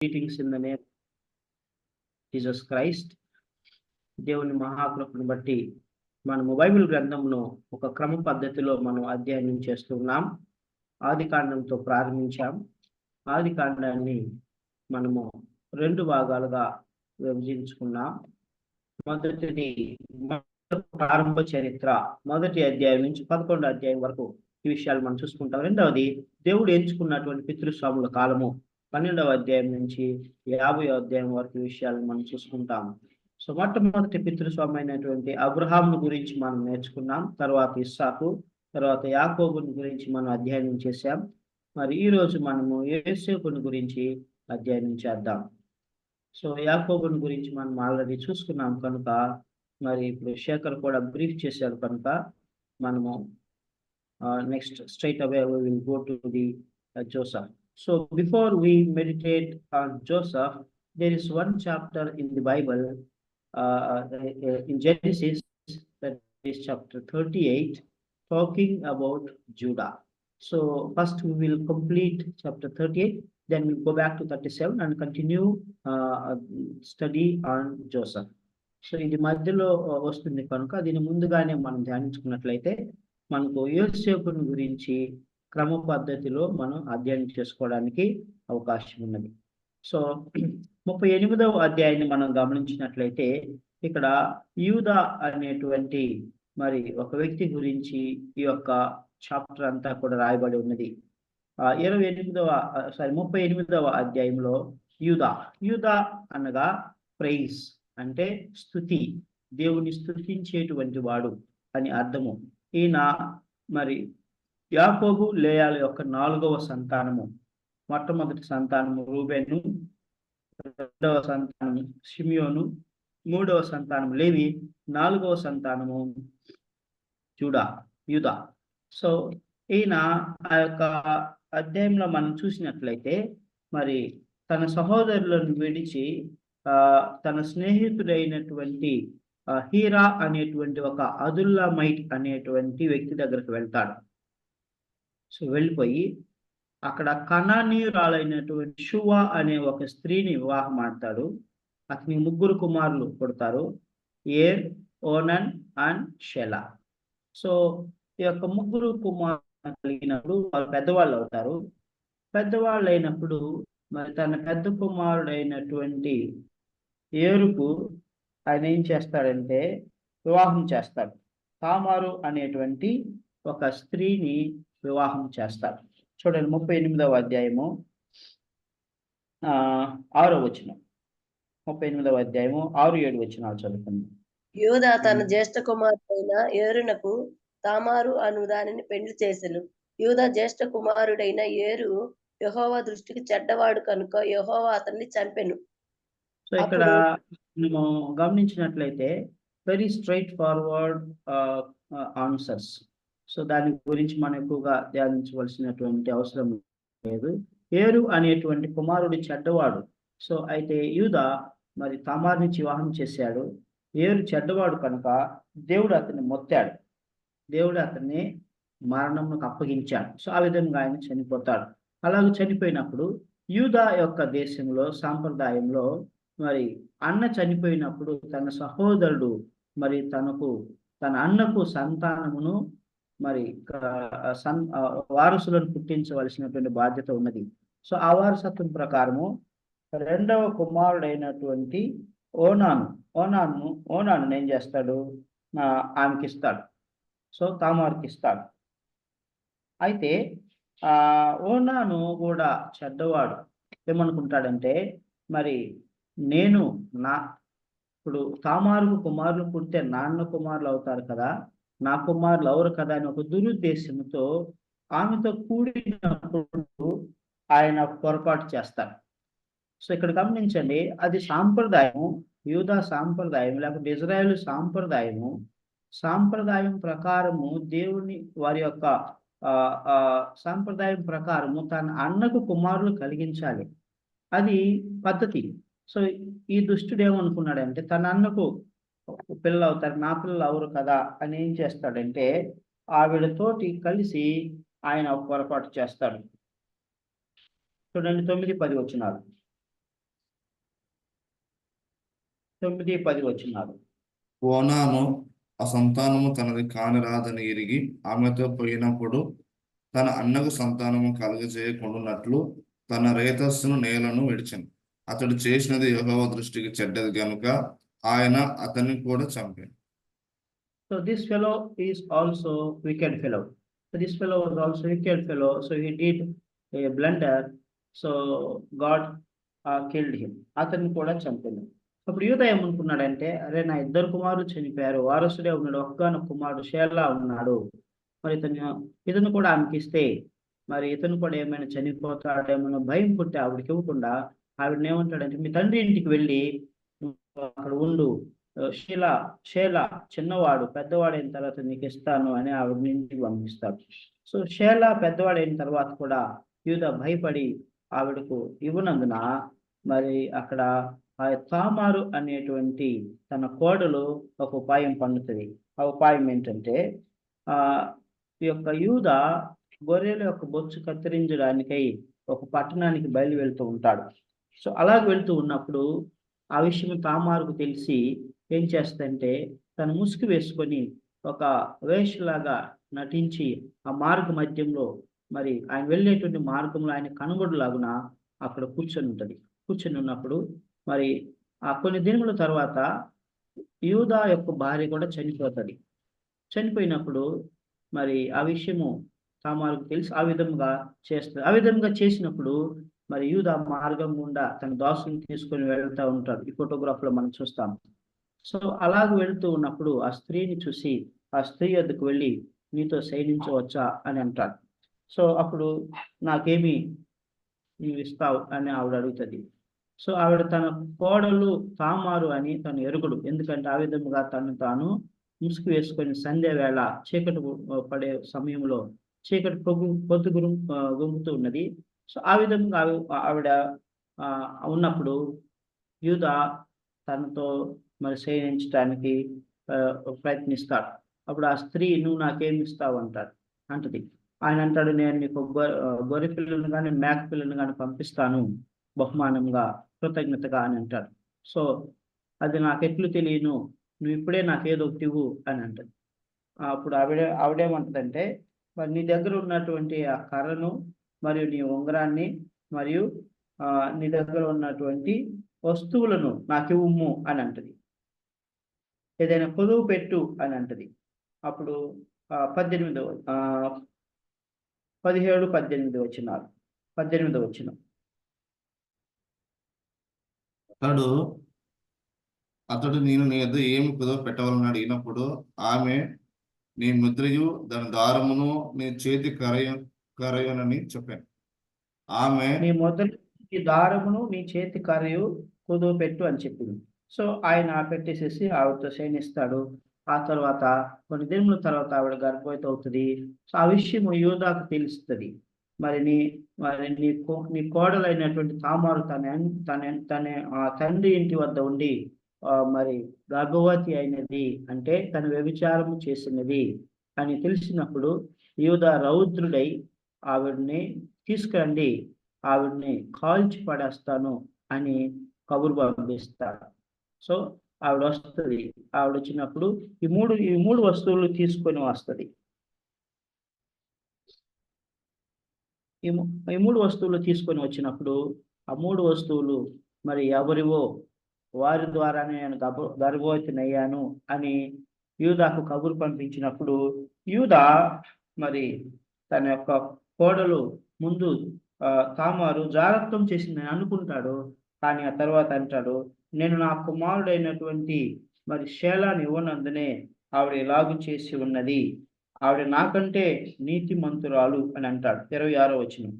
Greetings in the name of Jesus Christ. దేవుని మహాకృపను బట్టి మనము బైబిల్ గ్రంథంలో ఒక క్రమ పద్ధతిలో మనం అధ్యయనం చేస్తున్నాం. ఆదికాండంతో ప్రారంభించాం. ఆదికాండాన్ని మనము 2 భాగాలుగా విభజించుకున్నాం. మొదటిది ప్రారంభ చరిత్ర, మొదటి అధ్యాయం నుంచి 11వ అధ్యాయం వరకు ఈ విషయాలు మనం చూసుకుంటాం. రెండవది దేవుడు ఎంచుకున్నటువంటి పితృస్వాముల కాలము, 12వ అధ్యాయం నుంచి 50వ అధ్యాయం వరకు విషయాలను మనం చూసుకుంటాం. సో మొట్టమొదటి పితృస్వామి అయినటువంటి అబ్రహామును గురించి మనం నేర్చుకున్నాం. తర్వాత ఇస్సాకు, తర్వాత యాకోబుని గురించి మనం అధ్యయనం చేశాం. మరి ఈ రోజు మనము యోసేపుని గురించి అధ్యయనం చేద్దాం. సో యాకోబుని గురించి మనం ఆల్రెడీ చూసుకున్నాం కనుక, మరి ఇప్పుడు శేఖర్ కూడా బ్రీఫ్ చేశారు కనుక మనము next straight away we will go to the Joseph. So before we meditate on Joseph, there is one chapter in the Bible, in Genesis, that is chapter 38, talking about Judah. So first we will complete chapter 38, then we'll go back to 37 and continue study on Joseph. So ఇది మధ్యలో వస్తుంది కనుక దీని ముందుగానే మనం ధ్యానించుకున్నట్లయితే మనకు యోసేపుని గురించి క్రమ పద్ధతిలో మనం అధ్యయనం చేసుకోవడానికి అవకాశం ఉన్నది. సో 38వ అధ్యాయాన్ని మనం గమనించినట్లయితే ఇక్కడ యూదా అనేటువంటి మరి ఒక వ్యక్తి గురించి ఈ యొక్క చాప్టర్ అంతా కూడా రాయబడి ఉన్నది. 38వ అధ్యాయంలో యూదా అనగా ప్రైజ్ అంటే స్తుతి, దేవుని స్తుతించేటువంటి వాడు అని అర్థము. ఈయన మరి యాకోబు లేయాల యొక్క 4వ సంతానము. మొట్టమొదటి సంతానము రూబేను, 2వ సంతానము షిమియోను, 3వ సంతానము లేవి, 4వ సంతానము యూదా. సో ఈయన ఆ యొక్క అధ్యాయంలో మనం చూసినట్లయితే మరి తన సహోదరులను విడిచి తన స్నేహితుడైనటువంటి హీరా అనేటువంటి ఒక అదుల్లామైట్ అనేటువంటి వ్యక్తి దగ్గరకు వెళ్తాడు. సో వెళ్ళిపోయి అక్కడ కనానీయురాలైనటువంటి షువా అనే ఒక స్త్రీని వివాహం ఆడతాడు. అతని 3 కుమారులు పుడతారు, ఏర్, ఓనన్ అండ్ షెలా. సో ఈ యొక్క 3 కుమారులు కలిగినప్పుడు వాళ్ళు పెద్దవాళ్ళు అవుతారు. పెద్దవాళ్ళు అయినప్పుడు మరి తన పెద్ద కుమారుడైనటువంటి ఏరుకు ఆయన ఏం చేస్తాడంటే వివాహం చేస్తాడు. తామారు అనేటువంటి ఒక స్త్రీని వివాహం చేస్తాడు. చూడండి 38వ అధ్యాయము 6వ వచనం. 38వ అధ్యాయము 6-7 వచనాలు చదువుకుందాం. యూదా తన జ్యేష్ఠ కుమారుడైన ఏరునకు తామారు అను దానిని పెండ్లి చేసెను. యూదా జ్యేష్ఠ కుమారుడైన ఏరు యెహోవా దృష్టికి చెడ్డవాడు కనుక యెహోవా అతన్ని చంపెను. సో ఇక్కడ మేము గమనించినట్లయితే very straight forward answers. So దాని గురించి మనం ఎక్కువగా ధ్యానించవలసినటువంటి అవసరం లేదు. ఏరు అనేటువంటి కుమారుడు చెడ్డవాడు. సో అయితే యూదా మరి తామారు నుంచి వివాహం చేశాడు. ఏరు చెడ్డవాడు కనుక దేవుడు అతన్ని మొత్తాడు. దేవుడు అతన్ని మరణంకు అప్పగించాడు. సో ఆ విధంగా ఆయన చనిపోతాడు. అలాగే చనిపోయినప్పుడు యూదా యొక్క దేశంలో సాంప్రదాయంలో మరి అన్న చనిపోయినప్పుడు తన సహోదరుడు మరి తన అన్నకు సంతానమును మరి వారసులను పుట్టించవలసినటువంటి బాధ్యత ఉన్నది. సో ఆ వారసత్వం ప్రకారము 2వ కుమారుడైనటువంటి ఓనాను ఏం చేస్తాడు, ఆమెకి ఇస్తాడు. సో తామారుకి ఇస్తాడు. అయితే ఓనాను కూడా చెడ్డవాడు. ఏమనుకుంటాడంటే మరి ఇప్పుడు తామారుకు కుమారులు పుడితే నాన్న కుమారులు అవుతారు కదా, నా కుమారులు అవరు కదా అని ఒక దురుద్దేశంతో ఆమెతో కూడినప్పుడు ఆయన పొరపాటు చేస్తాడు. సో ఇక్కడ గమనించండి, అది సాంప్రదాయము, యూదా సాంప్రదాయం లేకపోతే ఇజ్రాయేల్ సాంప్రదాయం ప్రకారము దేవుని వారి యొక్క సాంప్రదాయం ప్రకారము తన అన్నకు కుమారులు కలిగించాలి. అది పద్ధతి. సో ఈ దుష్టుడు ఏమనుకున్నాడంటే తన అన్నకు పిల్లలు అవుతారు, నా పిల్లలు అవరు కదా అని ఏం చేస్తాడంటే ఆవిడతోటి కలిసి ఆయన పొరపాటు చేస్తాడు. చూడండి 9-10 వచనాలు. 9-10 వచనాలు. ఓనాను ఆ సంతానము తనది కానిరాదని ఎరిగి ఆమెతో పోయినప్పుడు తన అన్నకు సంతానము కలుగజేయకుండానట్లు తన రేతస్సును నేలను విడిచెను. అతడు చేసినది యెహోవా దృష్టికి చెడ్డది గనుక ఆయన అతన్ని కూడా చంపాను. So this fellow is also wicked fellow. So this fellow was also wicked fellow. So he did a blunder. So God killed him. అతన్ని కూడా చంపాను. అప్పుడు యూదా ఏమనుకున్నాడంటే, అరే నా 2 కుమారులు చనిపోయారు, వారసుడే ఉన్నాడు, ఒక్కగానొక్క కుమారుడు షేలా ఉన్నాడు, మరి ఇతను కూడా ఆమెకి ఇస్తే మరి ఇతను కూడా ఏమైనా చనిపోతాడేమో భయం పుట్టి ఆవిడకి ఇవ్వకుండా ఆవిడని ఏమంటాడంటే, మీ తండ్రి ఇంటికి వెళ్ళి అక్కడ ఉండు, షేలా చిన్నవాడు పెద్దవాడైన తర్వాత నీకు ఇస్తాను అని ఆవిడని ఇంటికి పంపిస్తాడు. సో షేలా పెద్దవాడైన తర్వాత కూడా యూదా భయపడి ఆవిడకు ఇవ్వనందున మరి అక్కడ ఆ తామారు అనేటువంటి తన కోడలు ఒక ఉపాయం పన్నుతుంది. ఆ ఉపాయం ఏంటంటే, ఈ యొక్క యూదా గొర్రెల యొక్క బొచ్చు కత్తిరించడానికై ఒక పట్టణానికి బయలు వెళ్తూ ఉంటాడు. సో అలాగ వెళ్తూ ఉన్నప్పుడు ఆ విషయం తామారుకు తెలిసి ఏం చేస్తుందంటే, తను ముసుగు వేసుకొని ఒక వేషలాగా నటించి ఆ మార్గ మధ్యంలో మరి ఆయన వెళ్ళేటువంటి మార్గంలో ఆయన కనుగొడులాగున అక్కడ కూర్చొని ఉంటుంది. కూర్చొని ఉన్నప్పుడు మరి ఆ కొన్ని దినముల తర్వాత యూదా యొక్క భార్య కూడా చనిపోతుంది. చనిపోయినప్పుడు మరి ఆ విషయము తామారుకు తెలిసి ఆ విధంగా చేస్తుంది. ఆ విధంగా చేసినప్పుడు మరి యూదా మార్గం గుండా తన దాసుని తీసుకొని వెళ్తూ ఉంటాడు. ఈ ఫోటోగ్రాఫ్లో మనం చూస్తాం. సో అలాగ వెళ్తూ ఉన్నప్పుడు ఆ స్త్రీని చూసి ఆ స్త్రీ వద్దకు వెళ్ళి, నీతో శయనించవచ్చా అని అంటాడు. సో అప్పుడు నాకేమి నీవు ఇస్తావు అని ఆవిడ అడుగుతుంది. సో ఆవిడ తన కోడలు తామారు అని తను ఎరుగుడు, ఎందుకంటే ఆ విధముగా తాను ముసుగు వేసుకొని సంధ్య వేళ చీకటి పడే సమయంలో చీకటి పొద్దు గుమ్ముతూ ఉన్నది. సో ఆ విధంగా ఆవిడ ఉన్నప్పుడు యూదా తనతో మరి శయనించడానికి ప్రయత్నిస్తాడు. అప్పుడు ఆ స్త్రీ, నువ్వు నాకేమి ఇస్తావు అంటది. ఆయన అంటాడు, నేను నీకు గొర్రె పిల్లలను కానీ మేక పిల్లలను కానీ పంపిస్తాను బహుమానంగా, కృతజ్ఞతగా అని అంటాడు. సో అది నాకెట్లు తెలియను, నువ్వు ఇప్పుడే నాకేదో ఒకటి ఇవ్వు అని అంటది. అప్పుడు ఆవిడేమంటదంటే, మరి నీ దగ్గర ఉన్నటువంటి ఆ కర్రను మరియు నీ ఉంగరాన్ని మరియు నీ దగ్గర ఉన్నటువంటి వస్తువులను నాకు ఇవ్వుము అని అంటది. ఏదైనా కొదువు పెట్టు అని అంటది. అప్పుడు 17-18 వచనాలు. 18వ వచనం. అతడు నేను నీ యొద్ద ఏమి కుదవ పెట్టవాలని అడిగినప్పుడు ఆమె, నీ ముద్రయు దాని దారమును నీ చేతి కరయునని చెప్పాను. ఆమె, నీ మొదటి దారమును నీ చేతి కరయు కుదువ పెట్టు అని చెప్పింది. సో ఆయన పెట్టేసేసి ఆవిడతో శయనిస్తాడు. ఆ తర్వాత కొన్ని దినముల తర్వాత ఆవిడ గర్భవతి అవుతుంది. సో ఆ విషయం యూదాకు తెలుస్తుంది. మరి నీ కోడలైనటువంటి తామారు తన తండ్రి ఇంటి వద్ద ఉండి మరి గర్భవతి అయినది, అంటే తను వ్యభిచారము చేసినది అని తెలిసినప్పుడు యూదా రౌద్రుడై ఆవిడని తీసుకురండి, ఆవిడని కాల్చి పడేస్తాను అని కబురు పంపిస్తాడు. సో ఆవిడ వస్తుంది. ఆవిడ వచ్చినప్పుడు ఈ మూడు వస్తువులు తీసుకొని వస్తుంది. ఈ మూడు వస్తువులు తీసుకొని వచ్చినప్పుడు ఆ మూడు వస్తువులు మరి ఎవరివో వారి ద్వారానే నేను గర్భవతినయ్యాను అని యూదాకు కబురు పంపించినప్పుడు యూదా మరి తన యొక్క కోడలు ముందు తామారు జాగ్రత్తం చేసిందని అనుకుంటాడు. కానీ ఆ తర్వాత అంటాడు, నేను నా కుమారుడైనటువంటి మరి షేలాని ఇవ్వనందునే ఆవిడ ఇలాగు చేసి ఉన్నది, ఆవిడ నాకంటే నీతిమంతురాలు అని అంటాడు. 26వ వచనం,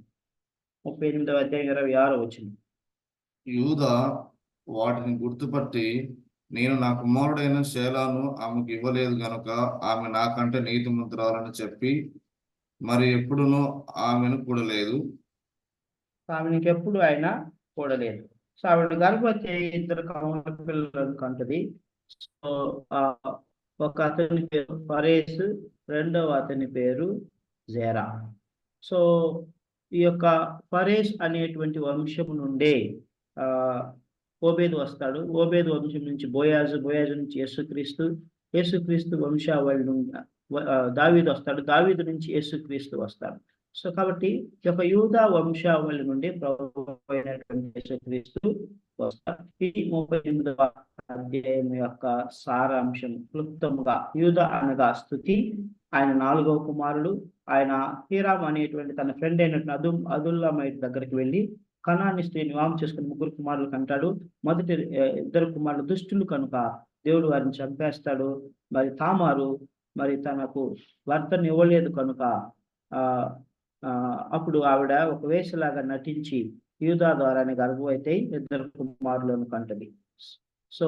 38వ అధ్యాయం 26వ వచనం. యూదా వాటిని గుర్తుపట్టి, నేను నా కుమారుడైన షేలాను ఆమెకు ఇవ్వలేదు గనుక ఆమె నాకంటే నీతిమంతురాలని చెప్పి మరి ఎప్పుడునూ ఆమెను కూడలేదు. ఆమెకి ఎప్పుడు ఆయన కూడలేదు. సో ఆవిడ గర్భవతి 2 కమల పిల్లలను కంటది. సో ఒక అతని పేరు ఫరేస్, రెండవ అతని పేరు జేరా. సో ఈ యొక్క ఫరేస్ అనేటువంటి వంశము నుండే ఓబేదు వస్తాడు. ఓబేదు వంశం నుంచి బోయాజు, బోయాజు నుంచి యేసుక్రీస్తు, యేసుక్రీస్తు వంశావళి నుండి దావీదు వస్తాడు. దావీదు నుంచి యేసుక్రీస్తు వస్తాడు. సో కాబట్టి ఈ యొక్క యూదా వంశావళి నుండి ప్రభువు అయినటువంటి యేసుక్రీస్తు వస్తాడు. ఈ 38వ అధ్యాయం యొక్క సారాంశం క్లుప్తముగా, యూదా అనగా స్తుతి, ఆయన 4వ కుమారుడు. ఆయన హీరామ్ అనేటువంటి తన ఫ్రెండ్ అయినటువంటి అదుల్లామైట్ దగ్గరికి వెళ్ళి కనాని స్త్రీని వివాహం చేసుకుని 3 కుమారులు కంటాడు. మొదటి 2 కుమారులు దుష్టులు కనుక దేవుడు వారిని చంపేస్తాడు. మరి తామారు మరి తనకు భర్తను ఇవ్వలేదు కనుక అప్పుడు ఆవిడ ఒక వేషలాగా నటించి యూదా ద్వారానే గర్భవతి 2 కుమారులను కంటది. సో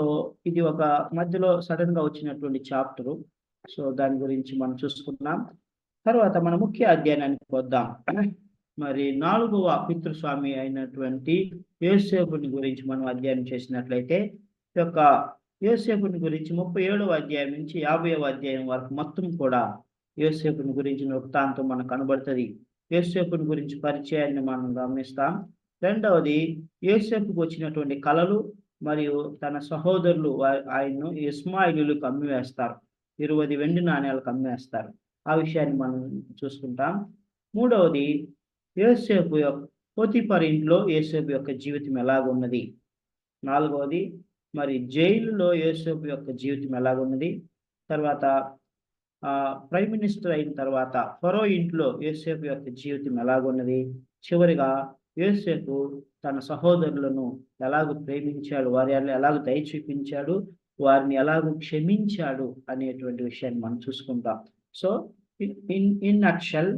ఇది ఒక మధ్యలో సడన్ గా వచ్చినటువంటి చాప్టరు. సో దాని గురించి మనం చూసుకున్నాం. తర్వాత మన ముఖ్య అధ్యయనానికి వద్దాం. మరి 4వ పితృస్వామి అయినటువంటి యోసేపుని గురించి మనం అధ్యయనం చేసినట్లయితే, ఈ యొక్క యోసేపుని గురించి 37వ అధ్యాయం నుంచి 50వ అధ్యాయం వరకు మొత్తం కూడా యోసేపుని గురించిన వృత్తాంతం మనకు కనబడుతుంది. యోసేపుని గురించి పరిచయాన్ని మనం గమనిస్తాం. రెండవది, యోసేపుకు వచ్చినటువంటి కళలు మరియు తన సహోదరులు ఆయన్ను ఇస్మాయిలీలకు అమ్మివేస్తారు. 20 వెండి నాణ్యాలకు అమ్మేస్తారు. ఆ విషయాన్ని మనం చూసుకుంటాం. మూడవది, యోసేపు పోతీఫర్ ఇంట్లో యోసేపు యొక్క జీవితం ఎలాగున్నది. నాలుగవది, మరి జైలులో యోసేపు యొక్క జీవితం ఎలాగున్నది. తర్వాత ప్రైమ్ మినిస్టర్ అయిన తర్వాత ఫరో ఇంట్లో యోసేపు యొక్క జీవితం ఎలాగున్నది. చివరిగా యోసేపు తన సహోదరులను ఎలాగూ ప్రేమించాడు, వారి ఎలాగూ దయ చూపించాడు, వారిని ఎలాగూ క్షమించాడు అనేటువంటి విషయాన్ని మనం చూసుకుంటాం. So in nutshell,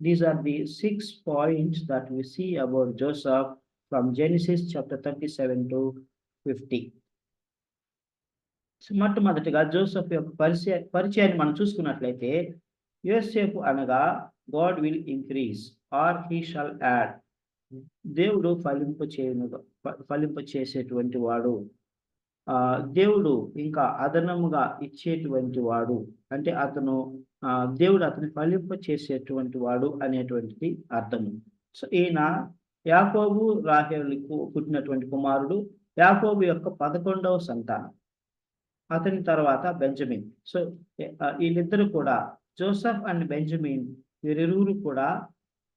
these are the 6 points that we see about Joseph from Genesis chapter 37 to 50. మొట్టమొదటిగా జోసెఫ్ యొక్క పరిచయాన్ని మనం చూసుకున్నట్లయితే, యోసేపు అనగా God will increase or he shawl add, దేవుడు ఫలింప చేసేటువంటి వాడు, దేవుడు ఇంకా అదనముగా ఇచ్చేటువంటి వాడు, అంటే దేవుడు అతని ఫలింప చేసేటువంటి వాడు అనేటువంటిది అర్థము. సో ఈయన యాకోబు రాహేలుకు పుట్టినటువంటి కుమారుడు. యాకోబు యొక్క 11వ సంతానం. అతని తర్వాత బెంజమిన్. సో వీళ్ళిద్దరు కూడా, జోసెఫ్ అండ్ బెంజమిన్, వీరిరువురు కూడా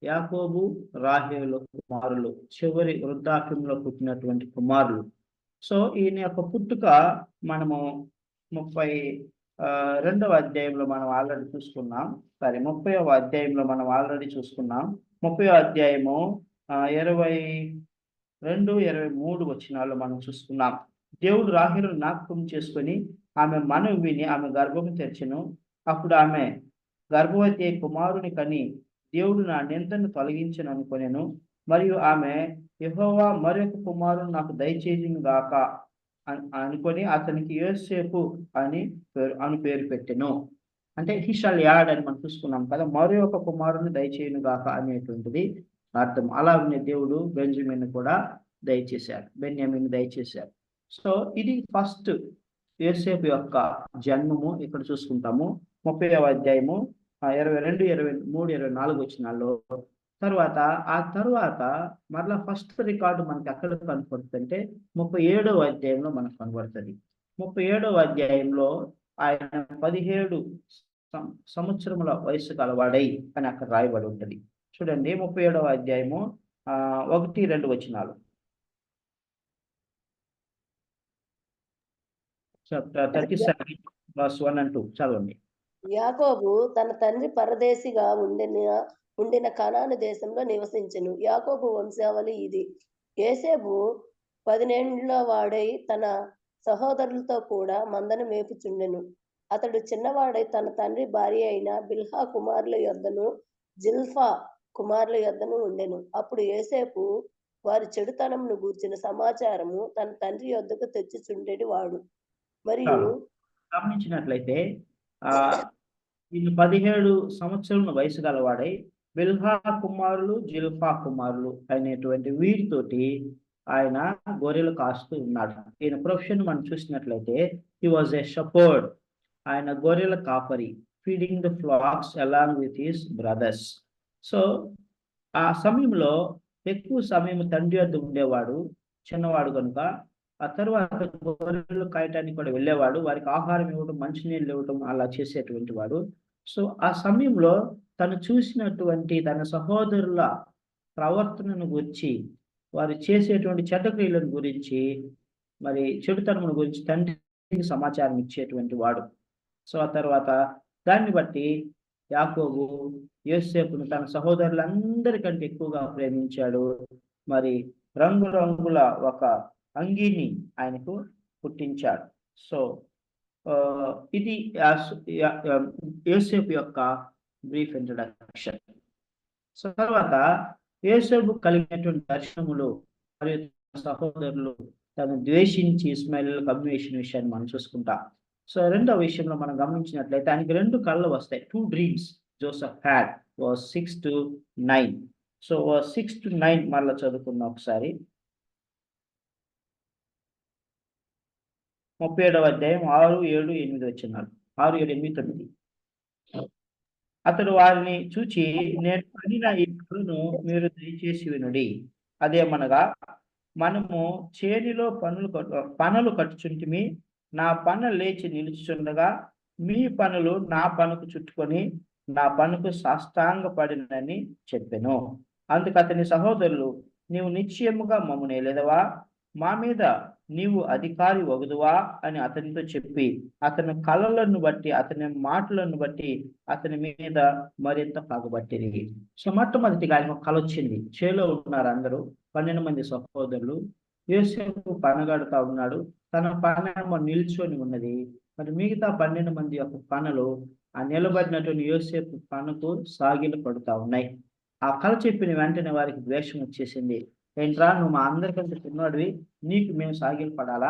యాకోబు రాహేలు కుమారులు, చివరి వృద్ధాప్యంలో పుట్టినటువంటి కుమారులు. సో ఈయన యొక్క పుట్టుక మనము 32వ అధ్యాయంలో మనం ఆల్రెడీ చూసుకున్నాం. 30వ అధ్యాయంలో మనం ఆల్రెడీ చూసుకున్నాం. 30వ అధ్యాయము 22, 23 వచనాల్లో మనం చూసుకున్నాం. దేవుడు రాహేలును జ్ఞాపకం చేసుకొని ఆమె మనవి విని ఆమె గర్భము తెరిచెను. అప్పుడు ఆమె గర్భవతి కుమారుని కని దేవుడు నా నిందను తొలగించను అనుకొనెను. మరియు ఆమె యెహోవా మరొక కుమారుని నాకు దయచేయును గాక అనుకొని అతనికి యోసేపు అని పేరు పెట్టెను. అంటే హీ షాల్ యాడ్ అని మనం చూసుకున్నాం కదా, మరో ఒక కుమారుని దయచేయును గాక అనేటువంటిది అర్థం. అలాగే దేవుడు బెంజమిన్ కూడా దయచేశాడు, బెన్యామీని దయచేశాడు. సో ఇది ఫస్ట్ యోసేపు యొక్క జన్మము ఇక్కడ చూసుకుంటాము 30వ అధ్యాయము 22, 23, 24 వచనాల్లో. ఆ తర్వాత మరలా ఫస్ట్ రికార్డు మనకి ఎక్కడ కనపడుతుంది అంటే 37వ అధ్యాయంలో మనకు కనబడుతుంది. 37వ అధ్యాయంలో ఆయన 17 సంవత్సరముల వయసు గలవాడై అని అక్కడ రాయబడి ఉంటుంది. చూడండి 37వ అధ్యాయము 1, 2 వచనాలు. చాప్టర్ 37 verse 1 and 2 చదవండి. యాకోబు తన తండ్రి పరదేశిగా ఉండిన కనాను దేశంలో నివసించెను. యాకోబు వంశావళి ఇది. యోసేపు 10 వాడై తన సహోదరులతో కూడా మందను మేపుచుండెను. అతడు చిన్నవాడై తన తండ్రి భార్య అయిన బిల్హా కుమారుల యొద్దను జిల్ఫా కుమారుల యొద్దను ఉండెను. అప్పుడు యోసేపు వారి చెడుతనమును గూర్చిన సమాచారము తన తండ్రి యొద్దకు తెచ్చిచుండేటి వాడు. మరియు గమనించినట్లయితే ఈయన 17 సంవత్సరాల వయసు గలవాడై బిల్హా కుమారులు, జిల్ఫా కుమారులు అనేటువంటి వీరితోటి ఆయన గొర్రెలు కాస్తూ ఉన్నాడు. ఈయన ప్రొఫెషన్ మనం చూసినట్లయితే హీ వాజ్ ఎ షెపర్డ్. ఆయన గొర్రెల కాపరి, feeding the flax along with his brothers. So ఆ సమయంలో ఎక్కువ సమయం తండ్రి వద్ద ఉండేవాడు, చిన్నవాడు కనుక ఆ తర్వాత గొర్రెలు కాయటానికి కూడా వెళ్ళేవాడు. వారికి ఆహారం ఇవ్వడం, మంచినీళ్ళు ఇవ్వడం అలా చేసేటువంటి వాడు. సో, ఆ సమయంలో తను చూసినటువంటి తన సహోదరుల ప్రవర్తనను గురించి, వారు చేసేటువంటి చెడ్డ క్రియలను గురించి, మరి చెడుతనమును గురించి తండ్రికి సమాచారం ఇచ్చేటువంటి వాడు. సో, ఆ తర్వాత దాన్ని బట్టి యాకోబు యోసేపును తన సహోదరులందరికంటే ఎక్కువగా ప్రేమించాడు. మరి రంగురంగుల ఒక అంగీని ఆయనకు పుట్టించాడు. సో, ఇది యోసేపు యొక్క బ్రీఫ్ ఇంట్రడక్షన్. సో, తర్వాత యోసేపు కలిగినటువంటి దర్శనములు మరియు తన సహోదరులు తను ద్వేషించి ఇష్మాయేలీయులకు అమ్మేసిన విషయాన్ని మనం చూసుకుంటాం. సో, రెండవ విషయంలో మనం గమనించినట్లయితే ఆయనకి 2 కళ్ళు వస్తాయి. 2 dreams Joseph had verse 6-9. So, verse 6-9 మరలా చదువుకుందాం ఒకసారి. 37వ అధ్యాయం 6, 7, 8 వచనాలు. 6, 7, 8, 9. అతడు వారిని చూచి, నేను పనిన ఈ కలను మీరు దయచేసి వినుడి. అదేమనగా, మనము చేనిలో పనులు కట్టుచుంటిమి. నా పన లేచి నిలుచుచుండగా మీ పనులు నా పనుకు చుట్టుకొని నా పనుకు సాష్టాంగపడినని చెప్పెను. అందుకు అతని సహోదరులు, నీవు నిశ్చయముగా మమ్మును ఏలెదవా, మా మీద నీవు అధికారి వగుదువా అని అతనితో చెప్పి, అతని కళలను బట్టి, అతని మాటలను బట్టి అతని మీద మరింత పగబట్టిరి. సో, మొట్టమొదటిగా ఆయన ఒక కల వచ్చింది. చేలో ఉన్నారు అందరూ, 12 మంది సహోదరులు. యోసేపు పనగడుతా ఉన్నాడు, తన పనేమో నిల్చొని ఉన్నది. మరి మిగతా 12 మంది యొక్క పనులు ఆ నిలబడినటువంటి యోసేపు పనుకు సాగిలు పడుతా ఉన్నాయి. ఆ కల చెప్పిన వెంటనే వారికి ద్వేషం వచ్చేసింది. ఏంట్రా, నువ్వు మా అందరికంటే చిన్నవాడివి, నీకు మేము సాగిలు పడాలా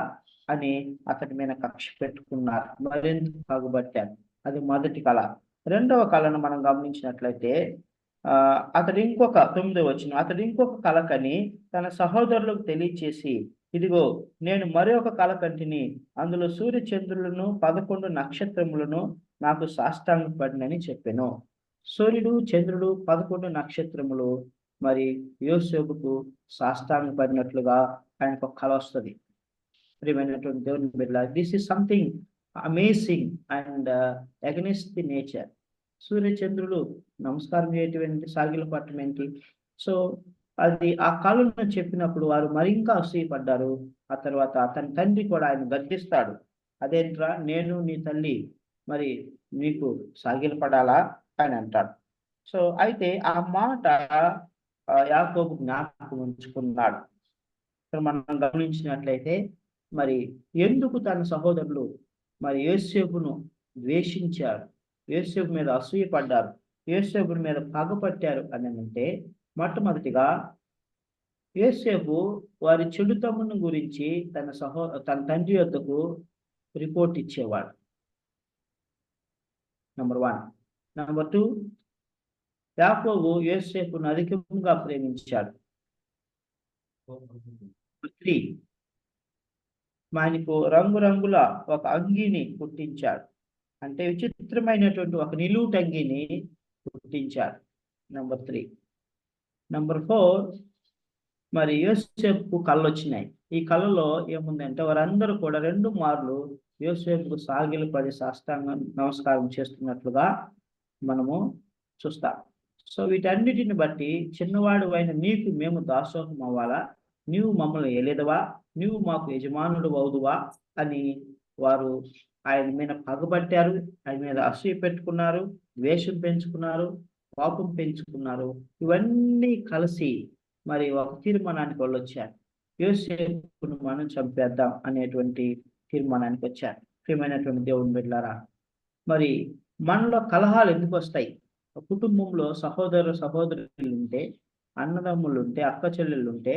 అని అతని మీద కక్ష పెట్టుకున్నారు. మరింత పగబట్టారు. అది మొదటి కళ. రెండవ కళను మనం గమనించినట్లయితే అతడు ఇంకొక 9వ వచనం, అతడు ఇంకొక కల కని తన సహోదరులకు తెలియచేసి, ఇదిగో నేను మరొక కల కంటిని, అందులో సూర్య చంద్రులను 11 నక్షత్రములను నాకు సాష్టాంగపడినని చెప్పెను. సూర్యుడు, చంద్రుడు, 11 నక్షత్రములు మరి యోసేపుకు సాష్టాంగపడినట్లుగా ఆయనకు ఒక కల వస్తుంది. ప్రియమైనటువంటి దేవుని బిడ్డలారా, this is something amazing and against the nature. సూర్య చంద్రులు నమస్కారం చేయటం ఏంటి, సాగిల పట్టడం ఏంటి? సో, అది ఆ కళను చెప్పినప్పుడు వారు మరింకా అసూయపడ్డారు. ఆ తర్వాత అతని తండ్రి కూడా ఆయన గద్దిస్తాడు. అదేంట్రా, నేను నీ తల్లి మరి నీకు సాగిల పడాలా అని అంటాడు. సో, అయితే ఆ మాట యాకోబు జ్ఞాపకం ఉంచుకున్నాడు. మనం గమనించినట్లయితే మరి ఎందుకు తన సహోదరులు మరి యోసేపును ద్వేషించారు, యోసేపు మీద అసూయపడ్డారు, యోసేపు మీద పగపట్టారు అని అంటే, మొట్టమొదటిగా యోసేపు వారి చెడుతమ్మును గురించి తన తండ్రి వద్దకు రిపోర్ట్ ఇచ్చేవాడు. నంబర్ 1. నంబర్ 2, యాకోబు యోసేపును అధికంగా ప్రేమించాడు. 3, ఆయనకు రంగురంగుల ఒక అంగీని పుట్టించాడు. అంటే విచిత్రమైనటువంటి ఒక నిలువుటంగిని పుట్టించాడు. నంబర్ 3. నంబర్ 4, మరి యోసేపుకు కళ్ళు వచ్చినాయి. ఈ కళలో ఏముందంటే వారందరూ కూడా 2 మార్లు యోసేపుకు సాగిలు పడి సాష్టాంగం నమస్కారం చేస్తున్నట్లుగా మనము చూస్తాం. సో, వీటన్నిటిని బట్టి, చిన్నవాడు అయిన నీకు మేము దాసోహం అవ్వాలా, నీవు మమ్మల్ని ఏలేదవా, నీవు మాకు యజమానుడు అవుదువా అని వారు ఆయన మీద పగబట్టారు, ఆయన మీద అసూయ పెట్టుకున్నారు, ద్వేషం పెంచుకున్నారు, కోపం పెంచుకున్నారు. ఇవన్నీ కలిసి మరి ఒక తీర్మానానికి వాళ్ళు వచ్చారు. యోసేపును మనం చంపేద్దాం అనేటువంటి తీర్మానానికి వచ్చారు. ప్రియమైనటువంటి దేవుని బిడ్డలారా, మరి మనలో కలహాలు ఎందుకు వస్తాయి? కుటుంబంలో సహోదరులు ఉంటే, అన్నదమ్ములు ఉంటే, అక్క చెల్లెళ్ళు ఉంటే